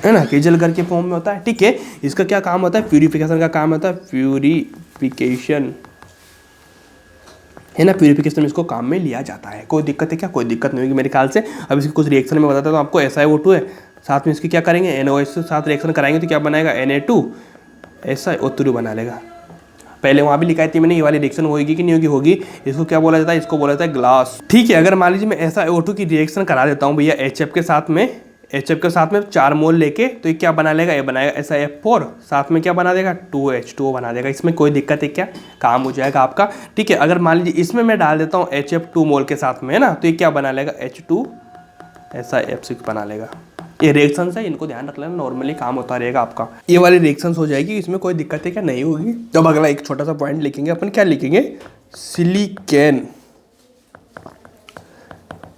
है ना, कीजेलघर के फॉर्म में होता है, ठीक है। इसका क्या काम होता है? प्यूरिफिकेशन का काम होता है, प्यूरिफिकेशन, है ना। प्यूरिफिकेशन में इसको काम में लिया जाता है। कोई दिक्कत है क्या? कोई दिक्कत नहीं होगी मेरे ख्याल से। अब इसकी कुछ रिएक्शन में बताता हूँ आपको। SiO2 है, साथ में इसकी क्या करेंगे? NaOH के साथ रिएक्शन कराएंगे तो क्या बनाएगा? Na2SiO3 बना लेगा। पहले वहाँ भी लिखाई थी मैंने, ये वाली रिएक्शन होगी कि नहीं होगी? होगी। इसको क्या बोला जाता है? इसको बोला जाता है ग्लास, ठीक है। अगर मान लीजिए मैं SiO2 की रिएक्शन करा देता हूँ भैया HF के साथ में 4 मोल लेके, तो ये क्या बना लेगा? ये बनाएगा SiF4, साथ में क्या बना देगा? 2H2O बना देगा। इसमें कोई दिक्कत है क्या? काम हो जाएगा आपका, ठीक है। अगर मान लीजिए इसमें मैं डाल देता हूँ HF2 मोल के साथ में, है ना, तो ये क्या बना लेगा? H2SiF6 बना लेगा। ये रिएक्शंस है, इनको ध्यान रख लेना, नॉर्मली काम होता रहेगा आपका। ये वाली रिएक्शंस हो जाएगी, इसमें कोई दिक्कत है क्या? नहीं होगी। अब अगला एक छोटा सा पॉइंट लिखेंगे अपन, क्या लिखेंगे? सिलिकॉन,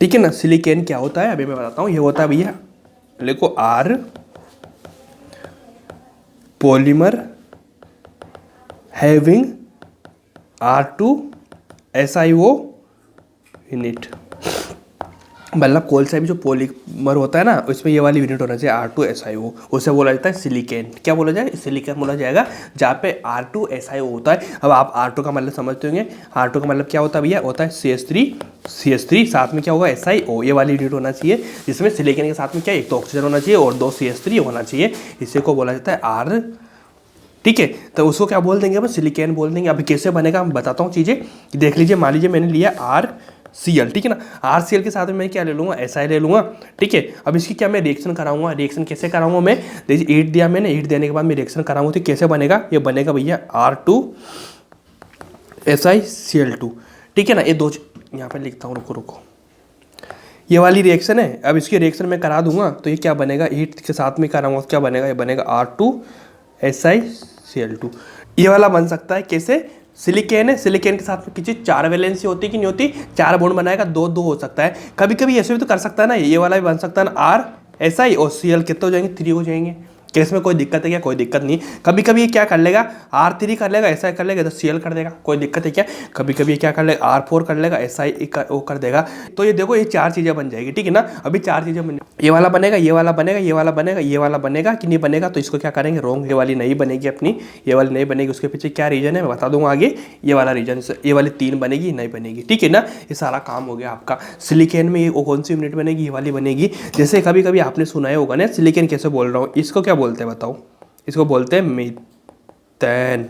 ठीक है ना। सिलिकॉन क्या होता है अभी मैं बताता हूँ। ये होता है भैया, देखो, R polymer having R2SiO unit. मतलब कौन सा भी जो पॉलीमर होता है ना, उसमें ये वाली यूनिट होना चाहिए R2SiO, उसे बोला जाता है सिलिकॉन। क्या बोला जाए? सिलिकॉन बोला जाएगा, जहाँ पे R2SiO होता है। अब आप R2 का मतलब समझते होंगे। R2 का मतलब क्या होता है भैया? होता है CH3, साथ में क्या होगा? SiO। ये वाली यूनिट होना चाहिए, जिसमें सिलिकॉन के साथ में क्या, एक तो ऑक्सीजन होना चाहिए और 2 CH3 होना चाहिए। इसे को बोला जाता है R, ठीक है। तो उसको क्या बोल देंगे? अब सिलिकॉन बोल देंगे। अभी कैसे बनेगा मैं बताता हूँ चीज़ें, देख लीजिए। मान लीजिए मैंने लिया RCl, ठीक है ना। RCl के साथ में मैं क्या ले लूँगा? Si ले लूँगा, ठीक है। अब इसकी क्या मैं रिएक्शन कराऊंगा? रिएक्शन कैसे कराऊंगा मैं? देखिए, ईट दिया मैंने, ईट देने के बाद मैं रिएक्शन कराऊंगा तो कैसे बनेगा? ये बनेगा भैया R2SiCl2, ठीक है ना। ये दो यहाँ पर लिखता हूँ, रुको, ये वाली रिएक्शन है। अब इसकी रिएक्शन मैं करा दूंगा तो ये क्या बनेगा? ईट के साथ में कराऊंगा तो क्या बनेगा? ये बनेगा R2SiCl2। ये वाला बन सकता है कैसे? सिलिकॉन है, सिलिकॉन के साथ में किसी 4 वैलेंसी होती है कि नहीं होती? 4 बॉन्ड बनाएगा, 2 हो सकता है। कभी कभी ऐसे भी तो कर सकता है ना, ये वाला भी बन सकता है ना। RSi और Cl कितने हो जाएंगे? 3 हो जाएंगे। क्या इसमें कोई दिक्कत है क्या? कोई दिक्कत नहीं। कभी कभी ये क्या कर लेगा? R3 कर लेगा, SI कर लेगा, तो Cl कर देगा, कोई दिक्कत है क्या? कभी कभी ये क्या कर लेगा? R4 कर लेगा, SI वो कर देगा। तो ये देखो, ये 4 चीज़ें बन जाएगी, ठीक है ना। अभी 4 चीज़ें बन, ये वाला बनेगा, ये वाला बनेगा, ये वाला बनेगा, ये वाला बनेगा कि नहीं बनेगा? तो इसको क्या करेंगे? रॉन्ग, ये वाली नहीं बनेगी अपनी, ये वाली नहीं बनेगी। उसके पीछे क्या रीजन है मैं बता दूंगा आगे। ये वाला रीजन, ये वाली 3 बनेगी, नहीं बनेगी, ठीक है ना। ये सारा काम हो गया आपका। सिलिकॉन में ये कौन सी यूनिट बनेगी? ये वाली बनेगी। जैसे कभी कभी आपने सुना होगा ना, सिलिकॉन कैसे बोल रहा हूँ, इसको क्या बोलते हैं बताओ? इसको बोलते हैं मीथेन।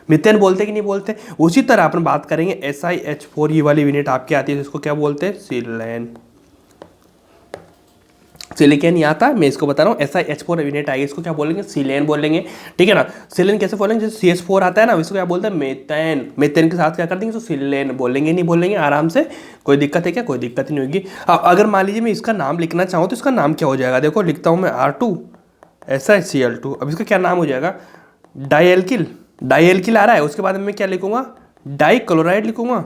मीथेन बोलते कि नहीं बोलते। उसी तरह अपन बात करेंगे SiH4, ये वाली यूनिट आपकी आती है, इसको क्या बोलते हैं, सिलेन। सिलिकॉन नहीं आता, मैं इसको बता रहा हूँ, SiH4 यूनिट आएगी, इसको क्या बोलेंगे, सिलेन बोलेंगे, ठीक है ना। सिलेन कैसे बोलेंगे, जैसे CH4 आता है ना, इसको क्या बोलते हैं, मेथेन। मेथेन के साथ क्या कर देंगे, तो सिलेन बोलेंगे, नहीं बोलेंगे, आराम से। कोई दिक्कत है क्या, कोई दिक्कत नहीं होगी। अब अगर मान लीजिए मैं इसका नाम लिखना चाहूँ तो इसका नाम क्या हो जाएगा, देखो लिखता हूँ मैं R2 SiCl2। अब इसका क्या नाम हो जाएगा, डाईएल्किल। डाईएल्किल आ रहा है, उसके बाद मैं क्या लिखूंगा, डाईक्लोराइड लिखूंगा।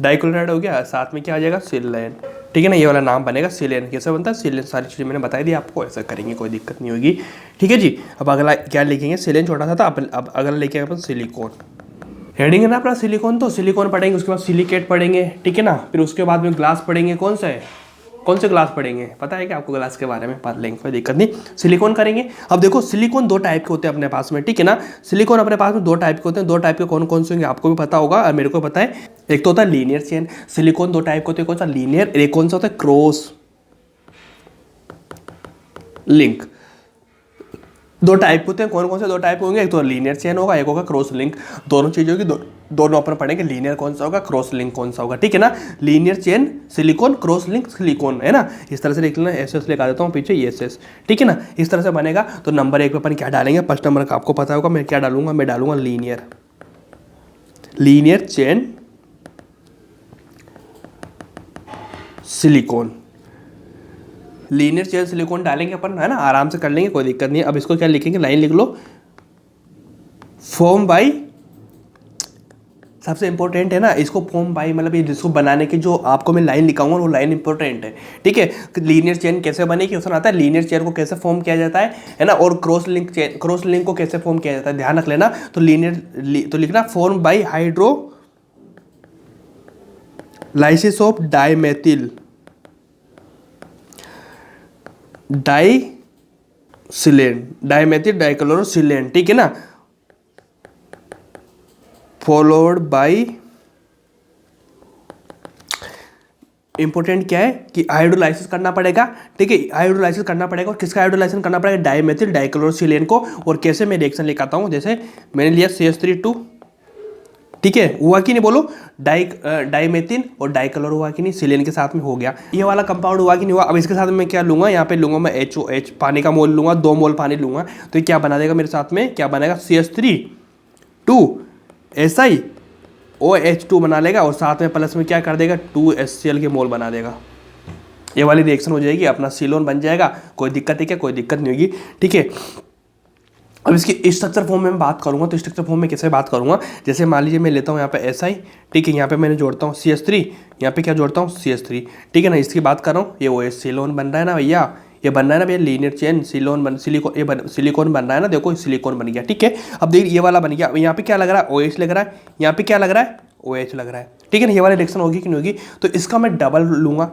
डाईक्लोराइड हो गया, साथ में क्या आ जाएगा, सिलेन, ठीक है ना। ये वाला नाम बनेगा सिलेन। कैसे बनता है, सिलेन। सारी चीज़ें मैंने बताई दी आपको, ऐसा करेंगे, कोई दिक्कत नहीं होगी, ठीक है जी। अब अगला क्या लिखेंगे, सिलेन छोटा सा था, अब अगला लिखेंगे अपन सिलिकॉन। हेडिंग है ना अपना सिलिकॉन, तो सिलिकॉन पढ़ेंगे, उसके बाद सिलिकेट पढ़ेंगे, ठीक है ना। फिर उसके बाद में ग्लास पढ़ेंगे, कौन सा है, कौन से ग्लास पढ़ेंगे, पता है क्या आपको, ग्लास के बारे में पढ़ लेंगे, कोई दिक्कत नहीं। सिलिकॉन करेंगे। अब देखो सिलिकॉन दो टाइप के होते हैं अपने पास में, ठीक है ना। सिलिकॉन अपने पास में दो टाइप के होते हैं। दो टाइप के कौन कौन से होंगे आपको भी पता होगा और मेरे को पता है। एक तो होता है लीनियर चेन। सिलिकॉन दो टाइप के होते हैं, कौन सा, लीनियर, एक कौन सा होता है, क्रॉस लिंक। दो टाइप होते हैं, कौन कौन से दो टाइप होंगे, एक तो लीनियर चेन होगा, एक होगा क्रॉस लिंक। दोनों चीज़ें होगी, दोनों अपन पढ़ेंगे, लीनियर कौन सा होगा, क्रॉस लिंक कौन सा होगा, ठीक है ना। Linear chain silicon, cross link silicon, है ना। इस तरह से लिख लेना, SS लिखा देता हूँ पीछे, SS, ठीक है ना। इस तरह से बनेगा। तो नंबर 1 पे अपन क्या डालेंगे, फर्स्ट नंबर का आपको पता होगा, मैं क्या डालूंगा, मैं डालूंगा linear. Linear chain silicon, linear chain silicon डालेंगे अपन, है ना, आराम से कर लेंगे, कोई दिक्कत नहीं है। अब इसको क्या लिखेंगे, लाइन लिख लो, फॉर्म बाई, सबसे इंपॉर्टेंट है ना, इसको फॉर्म बाई मतलब ये जिसको बनाने की जो आपको मैं लाइन लिखाऊंगा वो लाइन इंपॉर्टेंट है, ठीक है। लीनियर चेन कैसे बनेगी, उसमें आता है लीनियर चेन को कैसे फॉर्म किया जाता है ना। और cross link chain, cross link को कैसे फॉर्म किया जाता है, ध्यान रख लेना। तो लीनियर तो लिखना form by hydrolysis of dimethyl disilane, dimethyl dichlorosilane, ठीक है ना। फॉलोड बाई, इंपॉर्टेंट क्या है कि हाइड्रोलाइसिस करना पड़ेगा, ठीक है, हाइड्रोलाइसिस करना पड़ेगा। और किसका हाइड्रोलाइसिस करना पड़ेगा, डाईमेथिल डाईक्लोरोसिलेन को। और कैसे मैं रिएक्शन लिखाता हूँ, जैसे मैंने लिया CH3 ठीक है, हुआ कि नहीं बोलो, डाईमेथिन और डाईक्लोरो हुआ कि नहीं, सिलेन के साथ में हो गया। ये वाला कंपाउंड हुआ कि नहीं हुआ। अब इसके साथ में क्या लूंगा, यहाँ पे लूंगा मैं HOH, पानी का मोल लूंगा, 2 मोल पानी लूंगा। तो ये क्या बना देगा मेरे साथ में, क्या बनेगा, CH3 SiOH2 बना लेगा। और साथ में प्लस में क्या कर देगा, 2HCl के मोल बना देगा। ये वाली रिएक्शन हो जाएगी, अपना सिलोन बन जाएगा। कोई दिक्कत है क्या, कोई दिक्कत नहीं होगी, ठीक है। अब इसकी स्ट्रक्चर फॉर्म में मैं बात करूंगा, तो स्ट्रक्चर फॉर्म में कैसे बात करूंगा, जैसे मान लीजिए मैं लेता हूँ यहाँ पे SI, ठीक है, यहाँ पे मैंने जोड़ता हूँ CH3, यहाँ पे क्या जोड़ता हूँ CH3, ठीक है ना। इसकी बात कर रहा हूँ, ये OH सिलोन बन रहा है ना भैया, ये बन रहा है ना भैया, लीनियर चेन सिलोन सिलिकॉन बन रहा है ना, देखो सिलिकॉन बन गया, ठीक है। अब देखिए ये वाला बन गया, यहाँ पे क्या लग रहा है, OH लग रहा है, यहाँ पे क्या लग रहा है, OH लग रहा है, ठीक है ना। ये वाली रिएक्शन होगी कि नहीं होगी, तो इसका मैं डबल लूँगा,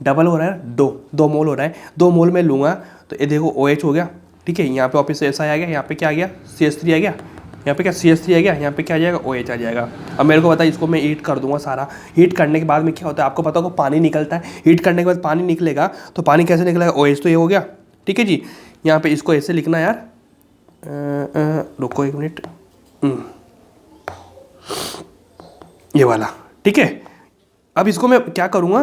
डबल हो रहा है, 2 मोल हो रहा है, 2 मोल में लूँगा। तो ये देखो OH हो गया, ठीक है, यहाँ पे वापस से SI आ गया, यहाँ पे क्या आ गया, CH3 आ गया, यहाँ पे क्या CH3 आ गया, यहाँ पे क्या आ जाएगा, OH आ जाएगा। अब मेरे को पता है, इसको मैं हीट कर दूंगा सारा। हीट करने के बाद में क्या होता है, आपको पता होगा, पानी निकलता है। हीट करने के बाद पानी निकलेगा, तो पानी कैसे निकलेगा, OH तो ये हो गया, ठीक है जी। यहाँ पे इसको ऐसे लिखना यार, रुको 1 मिनट, ये वाला, ठीक है। अब इसको मैं क्या करूँगा,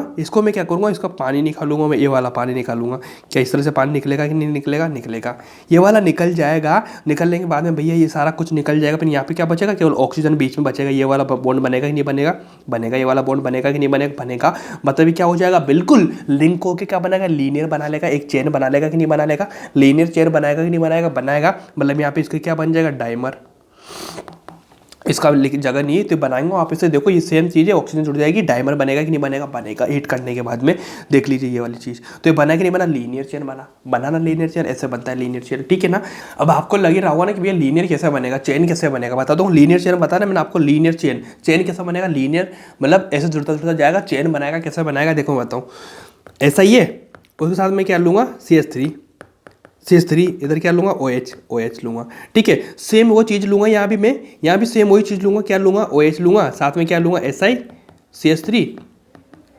इसका पानी निकालूंगा मैं, ये वाला पानी निकालूंगा। क्या इस तरह से पानी निकलेगा कि नहीं निकलेगा, निकलेगा, ये वाला निकल जाएगा। निकलने के बाद में भैया ये सारा कुछ निकल जाएगा, फिर यहाँ पे क्या बचेगा, केवल ऑक्सीजन बीच में बचेगा। ये वाला बॉन्ड बनेगा कि नहीं बनेगा, बनेगा। ये वाला बॉन्ड बनेगा कि नहीं बनेगा, बनेगा। मतलब क्या हो जाएगा, बिल्कुल लिंक होकर क्या बनेगा, लीनियर बना लेगा, एक चेन बना लेगा कि नहीं बना लेगा, लीनियर चेन बनाएगा कि नहीं बनाएगा, बनाएगा। मतलब यहाँ पे इसका क्या बन जाएगा, डाइमर। इसका जगह नहीं है तो बनाएंगे आप इसे, देखो ये सेम चीज़ है, ऑक्सीजन जुड़ जाएगी, डाइमर बनेगा कि नहीं बनेगा, बनेगा। हीट करने के बाद में देख लीजिए ये वाली चीज़, तो ये बना कि नहीं बना, लीनियर चेन बना, बनाना लीनियर चेन, ऐसे बनता है लीनियर चेन, ठीक है ना। अब आपको लगे रहा होगा ना कि भैया लीनियर कैसे बनेगा, चेन कैसे बनेगा, बता दो। लीनियर चेन बताना मैंने आपको, लीनियर चेन, चेन कैसे बनेगा, लीनियर मतलब ऐसे जुड़ता जुड़ता जाएगा, चेन बनाएगा, कैसे बनाएगा देखो मैं बताऊँ। ऐसा ही है, उसके साथ मैं क्या लूँगा, CH3 इधर क्या लूँगा, OH लूँगा, ठीक है। सेम वो चीज़ लूँगा यहाँ भी सेम वही चीज़ लूँगा, क्या लूँगा, OH लूँगा, साथ में क्या लूँगा, SI CH3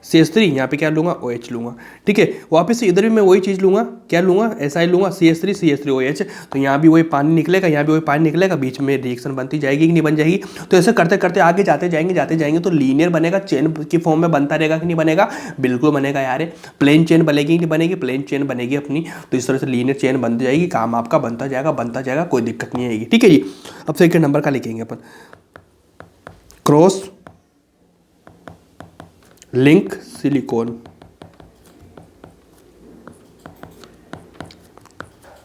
CH3, यहाँ पे क्या लूँगा OH लूँगा, ठीक है। वापस से इधर भी मैं वही चीज़ लूँगा, क्या लूँगा SI लूँगा, CH3 OH, तो यहाँ भी वही पानी निकलेगा, यहाँ भी वही पानी निकलेगा, बीच में रिएक्शन बनती जाएगी कि नहीं बन जाएगी। तो ऐसे करते करते आगे जाते जाएंगे तो लीनियर बनेगा, चेन की फॉर्म में बनता रहेगा कि नहीं बनेगा, बिल्कुल बनेगा यार। प्लेन चेन बनेगी कि नहीं बनेगी, प्लेन चेन बनेगी अपनी। तो इस तरह से लीनियर चेन बनती जाएगी, काम आपका बनता जाएगा, कोई दिक्कत नहीं आएगी, ठीक है जी। अब सेकंड नंबर का लिखेंगे अपन, क्रॉस लिंक सिलिकॉन।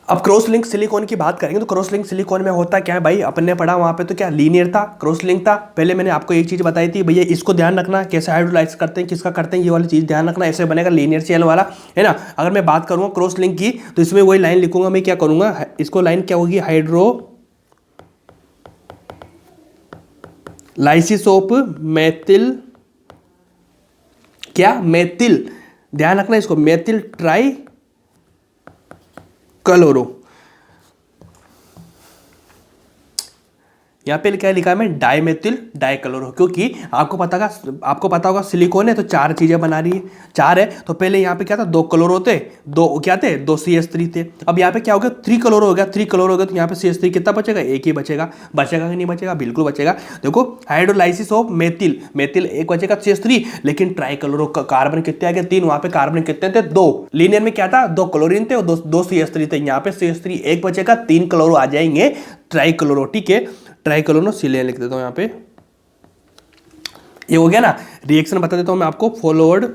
अब क्रॉस लिंक सिलिकॉन की बात करेंगे तो क्रॉस लिंक सिलिकॉन में होता क्या है भाई, अपन ने पढ़ा वहां पे तो क्या लीनियर था, क्रॉस लिंक था। पहले मैंने आपको एक चीज बताई थी भैया, इसको ध्यान रखना कैसे हाइड्रोलाइज करते हैं, किसका करते हैं, ये वाली चीज ध्यान रखना, ऐसे बनेगा लीनियर चेन वाला, है ना। अगर मैं बात करूंगा क्रॉस लिंक की तो इसमें वही लाइन लिखूंगा मैं, क्या करूंगा, इसको लाइन क्या होगी, हाइड्रो लाइसिस ऑफ मेथिल, क्या मेथिल, ध्यान रखना इसको, मेथिल ट्राई क्लोरो। यहाँ पे क्या लिखा है मैं, डाइमेथिल डाइक्लोरो, क्योंकि आपको पता होगा सिलिकॉन है तो चार चीजें बना रही है, चार है तो पहले यहाँ पे क्या था, दो क्लोरो थे, दो क्या थे, दो CH3 थे। अब यहाँ पे क्या हो गया, 3 क्लोरो हो गया, 3 क्लोरो हो गया तो यहाँ पे CH3 कितना बचेगा, एक ही बचेगा कि नहीं बचेगा, बिल्कुल बचेगा। देखो हाइड्रोलाइसिस ऑफ मेथिल, मेथिल एक बचेगा CH3, लेकिन ट्राइक्लोरो कार्बन कितने आ गए, 3, वहां पे कार्बन कितने थे, 2। लीनियर में क्या था, 2 क्लोरीन थे और दो CH3 थे, यहाँ पे CH3 एक बचेगा, 3 क्लोरो आ जाएंगे ट्राइक्लोरो, ठीक है। ट्राइक्लोरो सिलियन लिख देता हूं यहाँ पे, ये हो गया ना। रिएक्शन बता देता हूं मैं आपको, फॉलोवर्ड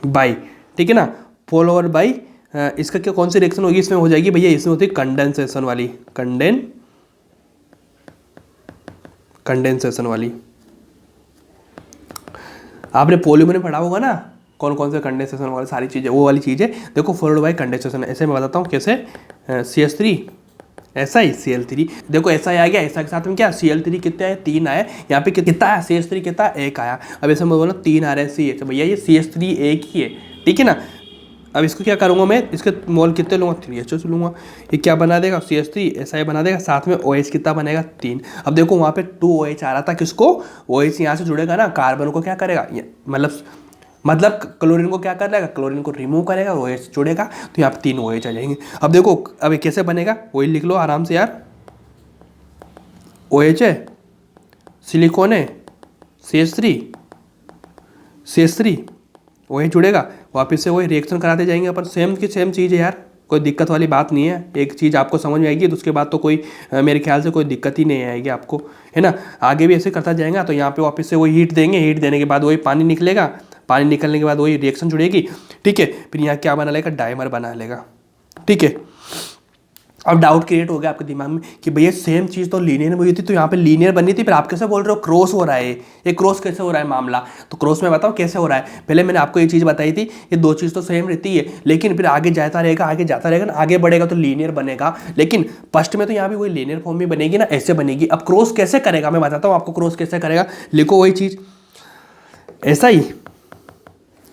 बाय, ठीक है ना, फॉलोवर्ड बाय। इसका क्या, कौन सी रिएक्शन होगी इसमें, हो जाएगी भैया, इसमें होती है कंडेंसेशन वाली, कंडेंसेशन वाली। आपने पॉलीमर में पढ़ा होगा ना, कौन कौन से कंडेंसेशन वाली सारी चीजें, वो वाली चीज है। देखो फॉलोवर्ड बाय कंडेंसेशन, ऐसे मैं बताता हूँ कैसे, CH3 SI Cl3, देखो SI आ गया, SI के साथ में क्या Cl3 कितने आए, 3 आए, यहाँ पे कितना आया CH3 कितना, 1 आया। अब ऐसे मैं बोला 3 आ रहे हैं CH, भैया ये CH3 एक ही है, ठीक है ना। अब इसको क्या करूँगा मैं, इसके मोल कितने लूँगा, 3H लूँगा, ये क्या बना देगा, CH3 SI बना देगा, साथ में OH कितना बनेगा, 3। अब देखो वहाँ पे 2OH आ रहा था, किसको, OH यहाँ से जुड़ेगा ना, कार्बन को क्या करेगा, मतलब क्लोरीन को क्या कर लेगा, क्लोरीन को रिमूव करेगा, OH जुड़ेगा, तो यहाँ पे 3 OH आ जाएंगे। अब देखो अब कैसे बनेगा, वही लिख लो आराम से यार, OH है, सिलिकॉन है, CH3 OH जुड़ेगा, वापस से वही रिएक्शन कराते जाएंगे अपन, सेम की सेम चीज़ है यार, कोई दिक्कत वाली बात नहीं है। एक चीज़ आपको समझ में आएगी तो उसके बाद तो कोई मेरे ख्याल से कोई दिक्कत ही नहीं आएगी आपको, है ना। आगे भी ऐसे करता जाएगा, तो यहाँ पे वापस से वही हीट देंगे, हीट देने के बाद वही पानी निकलेगा, पानी निकलने के बाद वही रिएक्शन जुड़ेगी, ठीक है। फिर यहाँ क्या बना लेगा, डाइमर बना लेगा, ठीक है। अब डाउट क्रिएट हो गया आपके दिमाग में कि भैया सेम चीज़ तो लीनियर में हुई थी, तो यहाँ पे लीनियर बनी थी, फिर आप कैसे बोल रहे हो क्रॉस हो रहा है, ये क्रॉस कैसे हो रहा है मामला। तो क्रॉस में बताओ कैसे हो रहा है। पहले मैंने आपको ये चीज़ बताई थी, ये दो चीज़ तो सेम रहती है, लेकिन फिर आगे जाता रहेगा ना, आगे बढ़ेगा तो लीनियर बनेगा, लेकिन फर्स्ट में तो यहाँ भी वही लीनियर फॉर्म में बनेगी ना, ऐसे बनेगी। अब क्रॉस कैसे करेगा मैं बताता हूँ आपको, क्रॉस कैसे करेगा, लिखो वही चीज़, ऐसा ही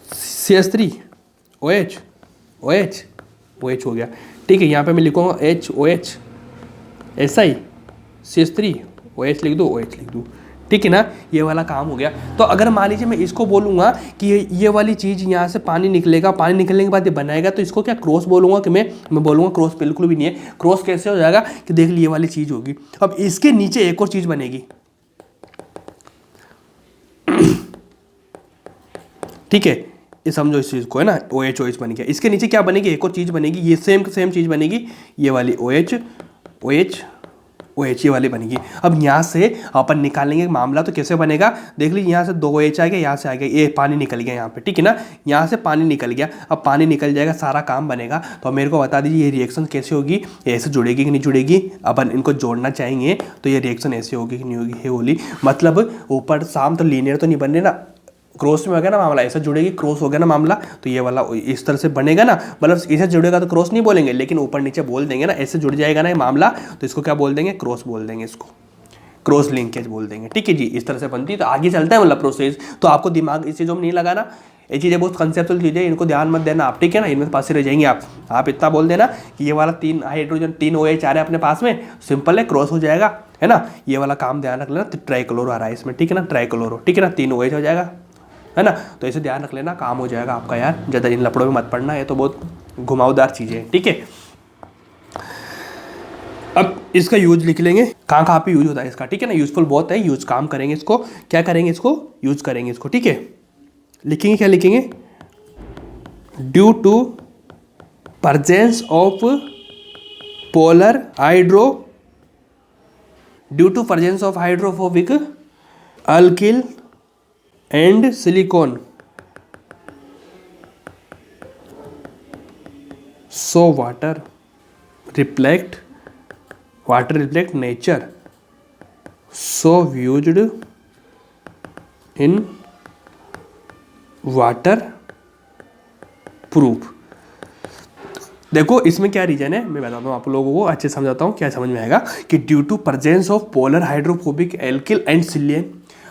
CH3 OH हो गया, ठीक है। यहाँ पे मैं लिखूँगा OH SI CH3 OH लिख दूँ, OH लिख दूँ, ठीक है ना। ये वाला काम हो गया। तो अगर मान लीजिए मैं इसको बोलूँगा कि ये वाली चीज़ यहाँ से पानी निकलेगा, पानी निकलने के बाद ये बनाएगा, तो इसको क्या क्रॉस बोलूँगा कि मैं बोलूँगा क्रॉस, बिल्कुल भी नहीं है। क्रॉस कैसे हो जाएगा कि देख ली ये वाली चीज़ होगी। अब इसके नीचे एक और चीज़ बनेगी, ठीक है, ये समझो इस चीज़ को, है ना, OH बन गया। इसके नीचे क्या बनेगी, एक और चीज़ बनेगी, ये सेम चीज़ बनेगी, ये वाली OH ये वाली बनेगी। अब यहाँ से अपन निकालेंगे मामला, तो कैसे बनेगा देख लीजिए, यहाँ से 2 OH आ गया, यहाँ से आ गया, ये पानी निकल गया यहाँ पे, ठीक है ना, यहाँ से पानी निकल गया। अब पानी निकल जाएगा, सारा काम बनेगा। तो मेरे को बता दीजिए ये रिएक्शन कैसे होगी, ऐसे जुड़ेगी कि नहीं जुड़ेगी। अपन इनको जोड़ना चाहेंगे तो ये रिएक्शन ऐसे होगी कि नहीं होगी, ये होली, मतलब ऊपर शाम तो लीनियर तो नहीं बनने ना, क्रॉस में हो गया ना मामला, ऐसा जुड़ेगी, क्रॉस हो गया ना मामला, तो ये वाला इस तरह से बनेगा ना, मतलब इसे जुड़ेगा तो क्रॉस नहीं बोलेंगे, लेकिन ऊपर नीचे बोल देंगे ना, ऐसे जुड़ जाएगा ना ये मामला, तो इसको क्या बोल देंगे, क्रॉस बोल देंगे, इसको क्रॉस लिंकेज बोल देंगे, ठीक है जी। इस तरह से बनती है। तो आगे चलता है मतलब प्रोसेस। तो आपको दिमाग इस चीज़ों में नहीं लगाना, ये चीज़ें बहुत कंसेप्चुअल चीज़ें, इनको ध्यान मत देना आप, ठीक है ना, इनमें पास रह जाएंगे आप इतना बोल देना कि ये वाला 3 हाइड्रोजन 3 OH आ रहे हैं अपने पास में, सिंपल है, क्रॉस हो जाएगा, है ना। ये वाला काम ध्यान रख लेना, ट्राइक्लोरो आ रहा है इसमें, ठीक है ना, ट्राइक्लोरो, ठीक है ना, 3 OH हो जाएगा, है ना। तो ऐसे ध्यान रख लेना, काम हो जाएगा आपका यार, ज़्यादा इन लपड़ों में मत पड़ना, ये तो बहुत घुमावदार चीज़ें हैं, ठीक है। अब इसका यूज लिख लेंगे, कहाँ कहाँ पे यूज होता है इसका, ठीक है ना। यूजफुल बहुत है, यूज काम करेंगे इसको, क्या करेंगे इसको, यूज करेंगे इसको, ठीक है। लिखेंगे, क्या लिखेंगे, due to presence of polar hydro due to presence of hydrophobic alkyl and silicon, so water reflect nature, so used in water proof। देखो इसमें क्या रीजन है मैं बताता हूँ आप लोगों को, अच्छे समझाता हूँ, क्या समझ में आएगा कि due to presence of polar hydrophobic alkyl and सिलियन,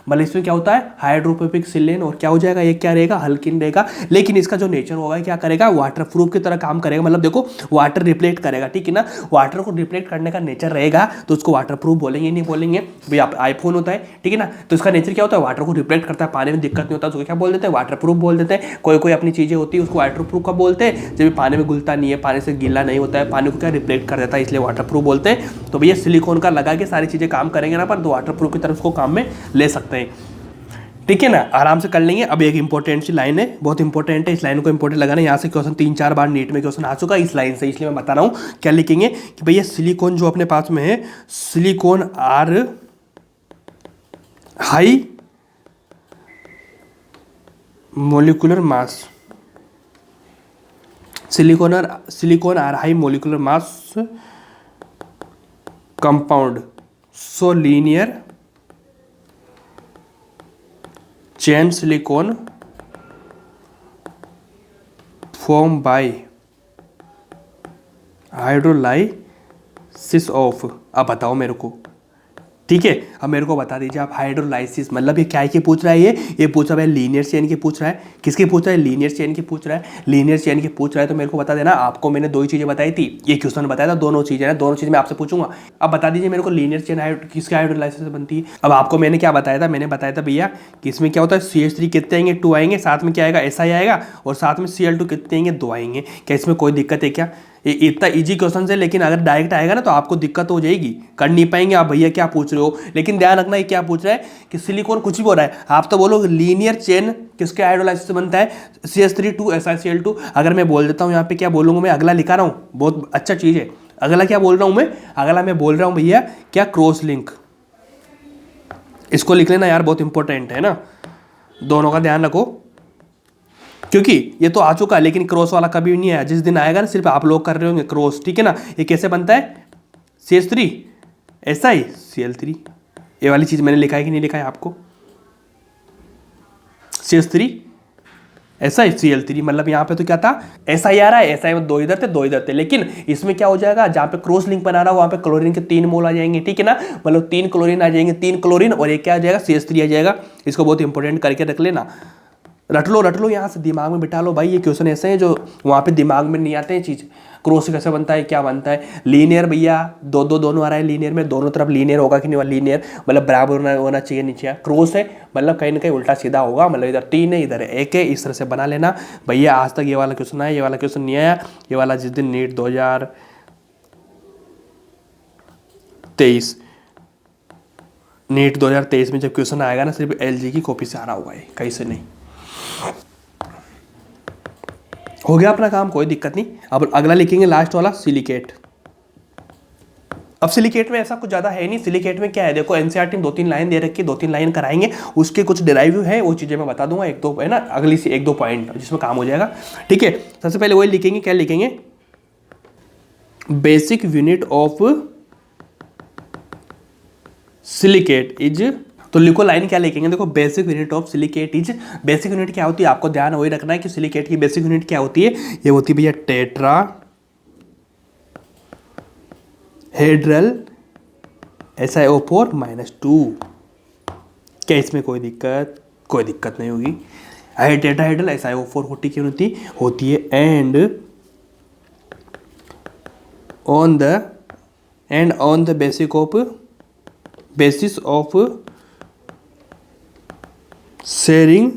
मतलब इसमें क्या होता है, हाइड्रोफोबिक सिलियन, और क्या हो जाएगा, ये क्या रहेगा, हल्किन रहेगा, लेकिन इसका जो नेचर होगा क्या करेगा, वाटर प्रूफ की तरह काम करेगा, मतलब देखो वाटर रिफ्लेक्ट करेगा, ठीक है ना। वाटर को रिफ्लेक्ट करने का नेचर रहेगा तो उसको वाटर प्रूफ बोलेंगे, नहीं बोलेंगे भाई, आप आईफोन होता है, ठीक है ना, तो इसका नेचर क्या होता है, वाटर को रिफ्लेक्ट करता है, पानी में दिक्कत नहीं होता, तो क्या बोल देते हैं, वाटर प्रूफ बोल देते हैं। कोई कोई अपनी चीज़ें होती है उसको वाटर प्रूफ का बोलते हैं, जब पानी में घुलता नहीं है, पानी से गीला नहीं होता है, पानी को क्या रिफ्लेक्ट कर देता है, इसलिए वाटर प्रूफ बोलते हैं। तो भैया सिलिकॉन का लगा के सारी चीज़ें काम करेंगे ना, पर तो वाटर प्रूफ की तरफ उसको काम में ले सकते हैं, ठीक है ना, आराम से कर लेंगे। अब एक इंपॉर्टेंट सी लाइन है, बहुत इंपॉर्टेंट है, इस लाइन को इंपॉर्टेंट लगाना, यहाँ से क्वेश्चन 3-4 बार नीट में क्वेश्चन आ चुका है इस लाइन से, इसलिए मैं बता रहा हूँ। क्या लिखेंगे कि भैया सिलिकॉन जो अपने पास में है, silicone are high molecular mass, silicone are high molecular mass compound, so linear chain silicone form by hydrolysis of. अब बताओ मेरे को, ठीक है, अब मेरे को बता दीजिए आप, हाइड्रोलाइसिस मतलब ये क्या के पूछ रहा है, ये पूछ रहा है लीनियर चेन के पूछ रहा है, किसके पूछ रहा है, लीनियर चेन के पूछ रहा है, लीनियर चेन के पूछ रहा है। तो मेरे को बता देना, आपको मैंने 2 ही चीज़ें बताई थी, ये क्वेश्चन बताया था, दोनों चीज़ें ना, दोनों चीज़ मैं आपसे पूछूंगा। अब बता दीजिए मेरे को, लीनियर चेन किसके हाइड्रोलाइसिस से बनती है। अब आपको मैंने क्या बताया था, मैंने बताया था भैया कि इसमें क्या होता है, CH3 कितने आएंगे, 2 आएंगे, साथ में क्या आएगा, SI आएगा, और साथ में Cl2 कितने आएंगे, 2 आएंगे। क्या इसमें कोई दिक्कत है क्या, ये इतना इजी क्वेश्चन है, लेकिन अगर डायरेक्ट आएगा ना तो आपको दिक्कत हो जाएगी, कर नहीं पाएंगे आप, भैया क्या पूछ रहे हो। लेकिन ध्यान रखना, ये क्या पूछ रहा है कि सिलिकॉन, कुछ भी बोल रहा है, आप तो बोलो लीनियर चेन किसके हाइड्रोलाइसिस से बनता है, CH3 SiCl2। अगर मैं बोल देता हूँ यहाँ पे, क्या बोलूँगा मैं, अगला लिखा रहा हूँ, बहुत अच्छा चीज़ है। अगला क्या बोल रहा हूँ मैं, अगला मैं बोल रहा हूँ भैया क्या, क्रॉस लिंक, इसको लिख लेना यार, बहुत इंपॉर्टेंट है ना, दोनों का ध्यान रखो, क्योंकि ये तो आ चुका है, लेकिन क्रॉस वाला कभी नहीं आया, जिस दिन आएगा ना सिर्फ आप लोग कर रहे होंगे क्रॉस, ठीक है ना। ये कैसे बनता है, CH3 SiCl3, ये वाली चीज़ मैंने लिखा है कि नहीं लिखा है आपको, CH3 SiCl3, मतलब यहाँ पे तो क्या था, SI आ रहा है, SI में 2 इधर थे 2 इधर थे, लेकिन इसमें क्या हो जाएगा, जहाँ पे क्रॉस लिंक बना रहा है वहाँ पे क्लोरीन के 3 मोल आ जाएंगे, ठीक है ना, मतलब 3 क्लोरीन आ जाएंगे, 3 क्लोरीन, और एक क्या आ जाएगा, CH3 आ जाएगा। इसको बहुत इंपॉर्टेंट करके रख लेना, रट लो यहाँ से, दिमाग में बिठा लो भाई, ये क्वेश्चन ऐसे हैं जो वहाँ पे दिमाग में नहीं आते हैं चीज़। क्रॉस कैसे बनता है, क्या बनता है, लीनियर भैया दोनों आ रहा है, लीनियर में दोनों तरफ लीनियर होगा कि नहीं, लीनियर मतलब बराबर होना चाहिए नीचे। क्रॉस है मतलब कहीं ना कहीं उल्टा सीधा होगा, मतलब इधर 3 है इधर 1 है, इस तरह से बना लेना भैया। आज तक ये वाला क्वेश्चन आया, ये वाला क्वेश्चन नहीं आया, ये वाला जिस दिन नीट 2023 में जब क्वेश्चन आएगा ना, सिर्फ LG की कॉपी से आ रहा होगा, ये कहीं से नहीं। हो गया अपना काम, कोई दिक्कत नहीं। अब अगला लिखेंगे लास्ट वाला, सिलिकेट। अब सिलिकेट में ऐसा कुछ ज़्यादा है नहीं, सिलिकेट में क्या है, देखो NCERT में 2-3 लाइन दे रखी है, 2-3 लाइन कराएंगे, उसके कुछ डेराइव है, वो चीज़ें मैं बता दूंगा, 1-2 है ना, अगली से 1-2 पॉइंट जिसमें काम हो जाएगा, ठीक है। सबसे पहले वही लिखेंगे, क्या लिखेंगे, basic unit of silicate is, तो लिखो लाइन क्या लिखेंगे, देखो basic unit of silicate is, basic unit क्या होती है, आपको ध्यान वही रखना है कि सिलिकेट की बेसिक यूनिट क्या होती है, ये होती है भैया टेट्रा हेड्रल SiO4 -2। क्या इसमें कोई दिक्कत नहीं होगी, टेट्राहेड्रल SiO4 होती है and on the basis of sharing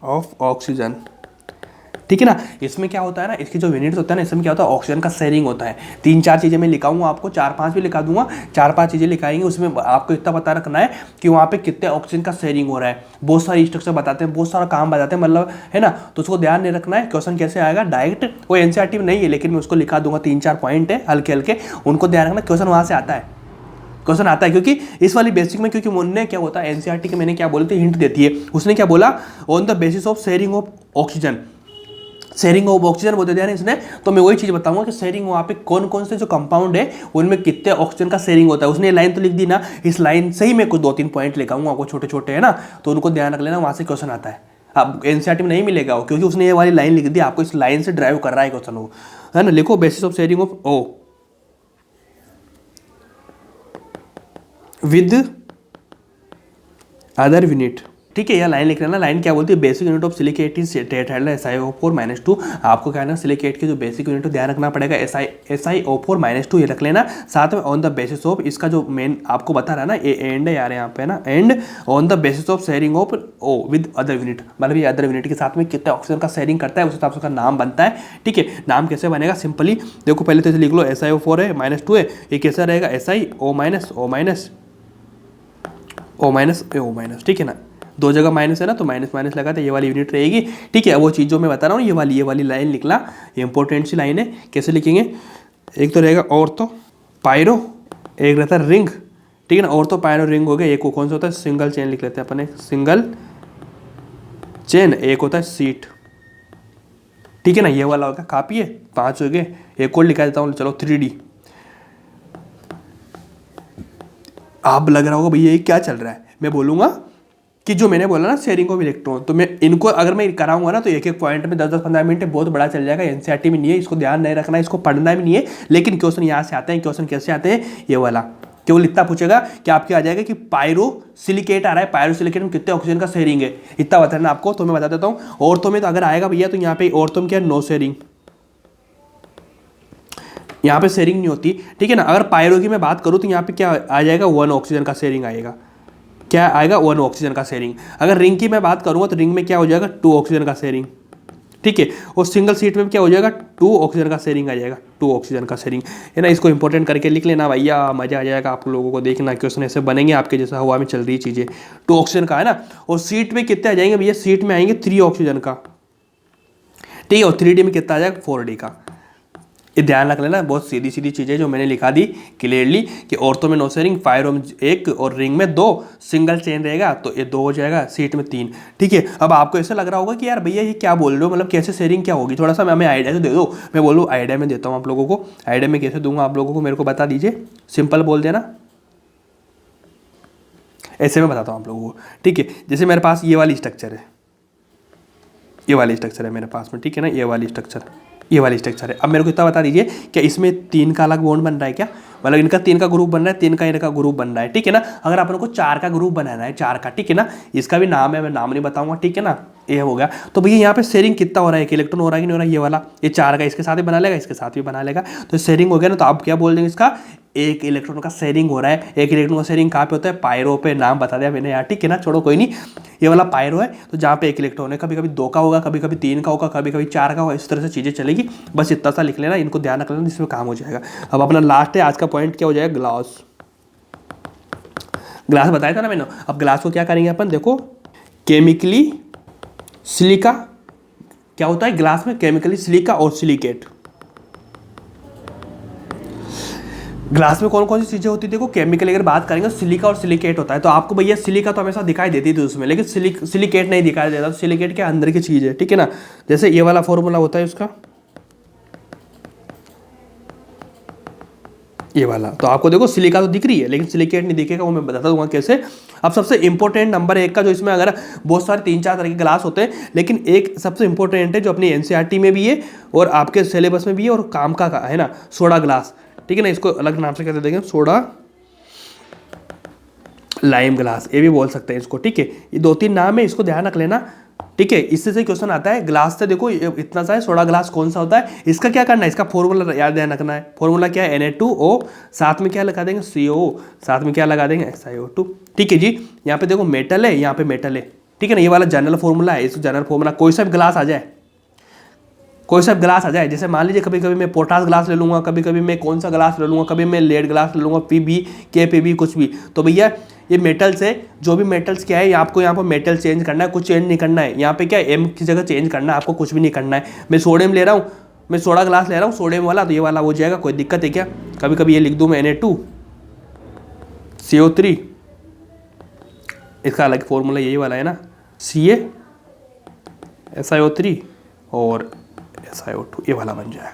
of oxygen, ठीक है ना। इसमें क्या होता है ना, इसकी जो यूनिट्स होता है ना, इसमें क्या होता है, ऑक्सीजन का शेयरिंग होता है। 3-4 चीज़ें मैं लिखाऊंगा आपको, 4-5 भी लिखा दूंगा, 4-5 चीज़ें लिखाएंगे। उसमें आपको इतना पता रखना है कि वहाँ पे कितने ऑक्सीजन का शेयरिंग हो रहा है। बहुत सारी स्ट्रक्चर बताते हैं, बहुत सारा काम बताते हैं, मतलब है ना, तो उसको ध्यान नहीं रखना है। क्वेश्चन कैसे आएगा डायरेक्ट, वो एनसीईआरटी में नहीं है, लेकिन मैं उसको लिखा दूंगा। 3-4 पॉइंट है हल्के हल्के, उनको ध्यान रखना, क्वेश्चन वहाँ से आता है, क्वेश्चन आता है। क्योंकि इस वाली बेसिक में, क्योंकि उन्होंने क्या होता है एनसीईआरटी के, मैंने क्या बोले थे, हिंट देती है। उसने क्या बोला, on the basis of sharing of oxygen, sharing of oxygen बोलते दिया ना इसने। तो मैं वही चीज बताऊंगा कि शेयरिंग वहाँ पे कौन कौन से जो कंपाउंड है उनमें कितने ऑक्सीजन का शेयरिंग होता है। उसने लाइन तो लिख दी ना, इस लाइन से ही मैं कुछ 2-3 पॉइंट लिखाऊंगा आपको, छोटे छोटे है ना, तो उनको ध्यान रख लेना, वहाँ से क्वेश्चन आता है। अब एनसीईआरटी में नहीं मिलेगा वो, क्योंकि उसने ये वाली लाइन लिख दी, आपको इस लाइन से ड्राइव कर रहा है क्वेश्चन वो, है ना। लिखो basis of sharing of O with other unit, ठीक है। यह लाइन लिख लेना। लाइन क्या बोलती है, basic unit of silicate is SiO4-2। आपको क्या है ना, सिलिकेट की जो बेसिक यूनिट है ध्यान रखना पड़ेगा, SiO4-2 ये रख लेना। साथ में ऑन द बेसिस ऑफ, इसका जो मेन आपको बता रहा है ना, ये एंड है यार यहाँ पे ना, and on the basis of sharing of O with other unit, मतलब ये अदर यूनिट के साथ में कितने ऑक्सीजन का शेयरिंग करता है, उस हिसाब से उसका नाम बनता है, ठीक है। नाम कैसे बनेगा, सिंपली देखो, पहले तो लिख लो, SiO4 है -2 है, ये कैसा रहेगा, SiO-O-, ठीक है ना। 2 जगह माइनस है ना, तो माइनस माइनस लगाते, ये वाली यूनिट रहेगी, ठीक है। वो चीज़ जो मैं बता रहा हूँ, ये वाली लाइन लिखना, ये इंपॉर्टेंट सी लाइन है। कैसे लिखेंगे, एक तो रहेगा ऑर्थो पायरो, एक रहता है रिंग, ठीक है ना। ऑर्थो पायरो रिंग हो गया। एक कौन सा होता है, सिंगल चेन लिख लेते हैं अपन, एक सिंगल चेन, एक होता है सीट, ठीक है ना। ये वाला होगा, कापी है, 5 हो गए। एक और लिखा देता हूँ, चलो 3D। आप लग रहा होगा भैया ये क्या चल रहा है, मैं बोलूँगा कि जो मैंने बोला ना शेयरिंग ऑफ इलेक्ट्रॉन, तो मैं इनको अगर मैं कराऊंगा ना, तो एक एक पॉइंट में 10-15 मिनट बहुत बड़ा चल जाएगा। एनसीईआरटी में नहीं है, इसको ध्यान नहीं रखना, इसको पढ़ना भी नहीं है, लेकिन क्वेश्चन यहाँ से आते हैं। क्वेश्चन कैसे आते हैं, ये वाला केवल इतना पूछेगा कि आपके आ जाएगा कि पायरोसिलिकेट आ रहा है, पायरोसिलिकेट में कितने ऑक्सीजन का शेयरिंग है, इतना बताना आपको। तो मैं बता देता हूँ, ऑर्थो में तो अगर आएगा भैया, तो यहाँ पे ऑर्थो में क्या है, नो शेयरिंग, यहाँ पे शेयरिंग नहीं होती, ठीक है ना। अगर पायरो की मैं बात करूँ, तो यहाँ पे क्या आ जाएगा, 1 ऑक्सीजन का शेयरिंग आएगा। क्या आएगा, 1 ऑक्सीजन का शेयरिंग। अगर रिंग की मैं बात करूँगा, तो रिंग में क्या हो जाएगा, 2 ऑक्सीजन का शेयरिंग, ठीक है। और सिंगल सीट में क्या हो जाएगा, 2 ऑक्सीजन का शेयरिंग आ जाएगा, 2 ऑक्सीजन का शेयरिंग, है ना। इसको इंपॉर्टेंट करके लिख लेना भैया, मजा आ जाएगा आप लोगों को देखना। क्वेश्चन ऐसे बनेंगे आपके, जैसा हवा में चल रही चीज़ें। 2 ऑक्सीजन का है ना। और सीट में कितने आ जाएंगे भैया, सीट में आएंगे 3 ऑक्सीजन का, ठीक है। और 3D में कितना आ जाएगा, 4D का। ये ध्यान रख लेना, बहुत सीधी सीधी चीज़ें जो मैंने लिखा दी क्लियरली, कि ऑर्थो में नो शेयरिंग, पायरो में 1 और रिंग में 2, सिंगल चेन रहेगा तो ये 2 हो जाएगा, सीट में 3, ठीक है। अब आपको ऐसा लग रहा होगा कि यार भैया ये क्या बोल रहे हो, मतलब कैसे शेयरिंग क्या होगी, थोड़ा सा हमें आइडिया तो दे दो। मैं बोलूँ आइडिया में देता हूँ आप लोगों को, आइडिया में कैसे दूंगा आप लोगों को, मेरे को बता दीजिए, सिंपल बोल देना, ऐसे मैं बताता हूँ आप लोगों को, ठीक है। जैसे मेरे पास ये वाली स्ट्रक्चर है, ये वाली स्ट्रक्चर है मेरे पास में, ठीक है ना। ये वाली स्ट्रक्चर है। अब मेरे को इतना बता दीजिए, क्या इसमें 3 का अलग बॉन्ड बन रहा है क्या, मतलब इनका 3 का ग्रुप बन रहा है, 3 का इनका ग्रुप बन रहा है, ठीक है ना। अगर अपन को 4 का ग्रुप बनाना है, 4 का, ठीक है ना, इसका भी नाम है, मैं नाम नहीं बताऊंगा, ठीक है ना। ये हो गया। तो भैया यहाँ पे शेयरिंग कितना हो रहा है, 1 इलेक्ट्रॉन हो रहा है कि नहीं हो रहा है, ये वाला, ये 4 का इसके साथ भी बना लेगा, इसके साथ भी बना लेगा, तो शेयरिंग हो गया ना। तो आप क्या बोल देंगे, इसका 1 इलेक्ट्रॉन का शेयरिंग हो रहा है। 1 इलेक्ट्रॉन का शेयरिंग कहाँ पे होता है, पायरो पे, नाम बता दिया मैंने यार, ठीक है ना। छोड़ो कोई नहीं, ये वाला पायरो है, तो जहाँ पे 1 इलेक्ट्रॉन है, कभी कभी 2 का होगा, कभी कभी 3 का होगा, कभी कभी 4 का होगा, इस तरह से चीज़ें चलेगी। बस इतना सा लिख लेना, इनको ध्यान रख लेना, इसमें काम हो जाएगा। अब अपना लास्ट है आज का पॉइंट, क्या हो जाएगा, ग्लास बताया था ना मैंने। अब ग्लास को क्या करेंगे अपन, देखो, केमिकली सिलिका, क्या होता है ग्लास में, केमिकली सिलिका और सिलिकेट। ग्लास में कौन कौन सी चीजें होती है, देखो, केमिकल अगर बात करेंगे, सिलिका और सिलिकेट होता है। तो आपको भैया सिलिका तो हमेशा दिखाई देती थी उसमें, लेकिन सिलिकेट नहीं दिखाई देता। तो सिलिकेट के अंदर की चीज है, ठीक है ना। जैसे ये वाला फॉर्मूला होता है उसका, ये वाला, तो आपको देखो सिलिका तो दिख रही है, लेकिन सिलिकेट नहीं दिखेगा, वो मैं बता दूंगा कैसे। अब सबसे इंपॉर्टेंट नंबर 1 का, जो इसमें अगर बहुत सारे 3-4 तरह के ग्लास होते हैं, लेकिन एक सबसे इंपॉर्टेंट है जो अपनी एनसीईआरटी में भी है और आपके सिलेबस में भी है और काम का है ना, सोडा ग्लास, ठीक है ना। इसको अलग नाम से कहते देंगे, सोडा लाइम ग्लास, ये भी बोल सकते हैं इसको, ठीक है। ये 2-3 नाम है, इसको ध्यान रख लेना, ठीक है। इससे से क्वेश्चन आता है। ग्लास से देखो इतना सा है, सोडा ग्लास कौन सा होता है, इसका क्या करना है, इसका फॉर्मूला याद ध्यान रखना है। फॉर्मूला क्या है, Na2O, साथ में क्या लगा देंगे, CO, साथ में क्या लगा देंगे, SiO2, ठीक है जी। यहाँ पे देखो मेटल है, यहाँ पे मेटल है, ठीक है ना। ये वाला जनरल फॉर्मूला है, इस जनरल फॉर्मूला कोई सा भी ग्लास आ जाए, कोई सा ग्लास आ जाए, जैसे मान लीजिए कभी कभी मैं पोटास ग्लास ले लूँगा, कभी कभी मैं कौन सा ग्लास ले लूँगा, कभी मैं लेड ग्लास ले लूँगा, पीबी केपीबी कुछ भी, तो भैया ये मेटल्स है, जो भी मेटल्स क्या है आपको यहाँ पर मेटल चेंज करना है, कुछ चेंज नहीं करना है। यहाँ पे क्या एम की जगह चेंज करना है, आपको कुछ भी नहीं करना है। मैं सोडियम ले रहा हूँ, मैं सोडा ग्लास ले रहा हूँ सोडियम वाला, तो ये वाला हो जाएगा, कोई दिक्कत है क्या। कभी कभी ये लिख दूँ मैं Na2CO3, इसका अलग फॉर्मूला यही वाला है ना, CaSiO3 और SiO2, ये वाला बन जाएगा।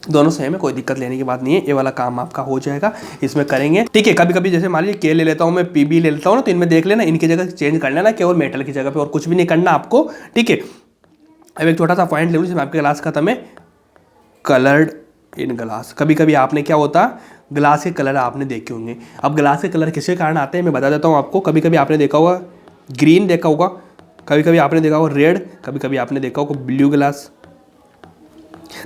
दोनों सेम है, कोई दिक्कत लेने की बात नहीं है, ये वाला काम आपका हो जाएगा, इसमें करेंगे। ठीक है, कभी कभी जैसे मान लीजिए के ले लेता हूँ मैं, पीबी ले लेता हूँ ना, तो इनमें देख लेना, इनकी जगह चेंज कर लेना केवल मेटल की जगह पे, और कुछ भी नहीं करना आपको। ठीक है, अब एक छोटा सा पॉइंट ले लूँ जिसमें आपके ग्लास खत्म है, कलर्ड इन ग्लास। कभी कभी आपने क्या होता, ग्लास के कलर आपने देखे होंगे। अब ग्लास के कलर किसके कारण आते हैं मैं बता देता हूँ आपको। कभी कभी आपने देखा होगा ग्रीन देखा होगा, कभी कभी आपने देखा होगा रेड, कभी कभी आपने देखा होगा ब्लू ग्लास।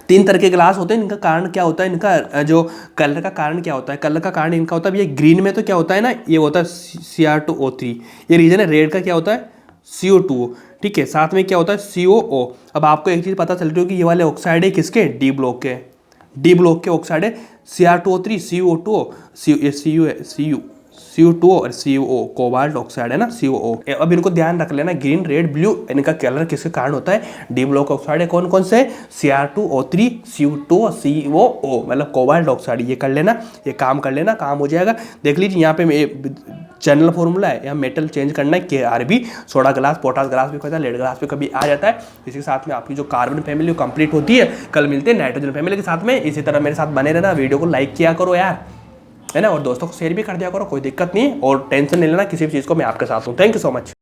3 तरह के ग्लास होते हैं। इनका कारण क्या होता है, इनका जो कलर का कारण क्या होता है, कलर का कारण इनका होता है, ये ग्रीन में तो क्या होता है ना, ये होता है Cr2O3, ये रीजन है। रेड का क्या होता है, CO2, ठीक है, साथ में क्या होता है COO। अब आपको एक चीज़ पता चल रही हो कि ये वाले ऑक्साइड है किसके, डी ब्लॉक के, डी ब्लॉक के ऑक्साइड है Cr2O3, CO2 और CO कोबाल्ट ऑक्साइड है ना, COO। अब इनको ध्यान रख लेना, ग्रीन रेड ब्लू, इनका कलर किसके कारण होता है, डी ब्लॉक ऑक्साइड है। कौन कौन से, Cr2O3, CO2 और COO, मतलब कोबाल्ट ऑक्साइड। ये कर लेना, ये काम कर लेना, काम हो जाएगा। देख लीजिए यहाँ पे जनरल फॉर्मूला है, यहाँ मेटल चेंज करना है, KRB, soda glass, potash glass भी होता है, लेड ग्लास भी कभी आ जाता है। इसी के साथ में आपकी जो कार्बन फैमिली कंप्लीट होती है। कल मिलते हैं नाइट्रोजन फैमिली के साथ में। इसी तरह मेरे साथ बने रहना, वीडियो को लाइक किया करो यार, है ना, और दोस्तों को शेयर भी कर दिया करो, कोई दिक्कत नहीं। और टेंशन नहीं लेना किसी भी चीज़ को, मैं आपके साथ हूँ। Thank you so much.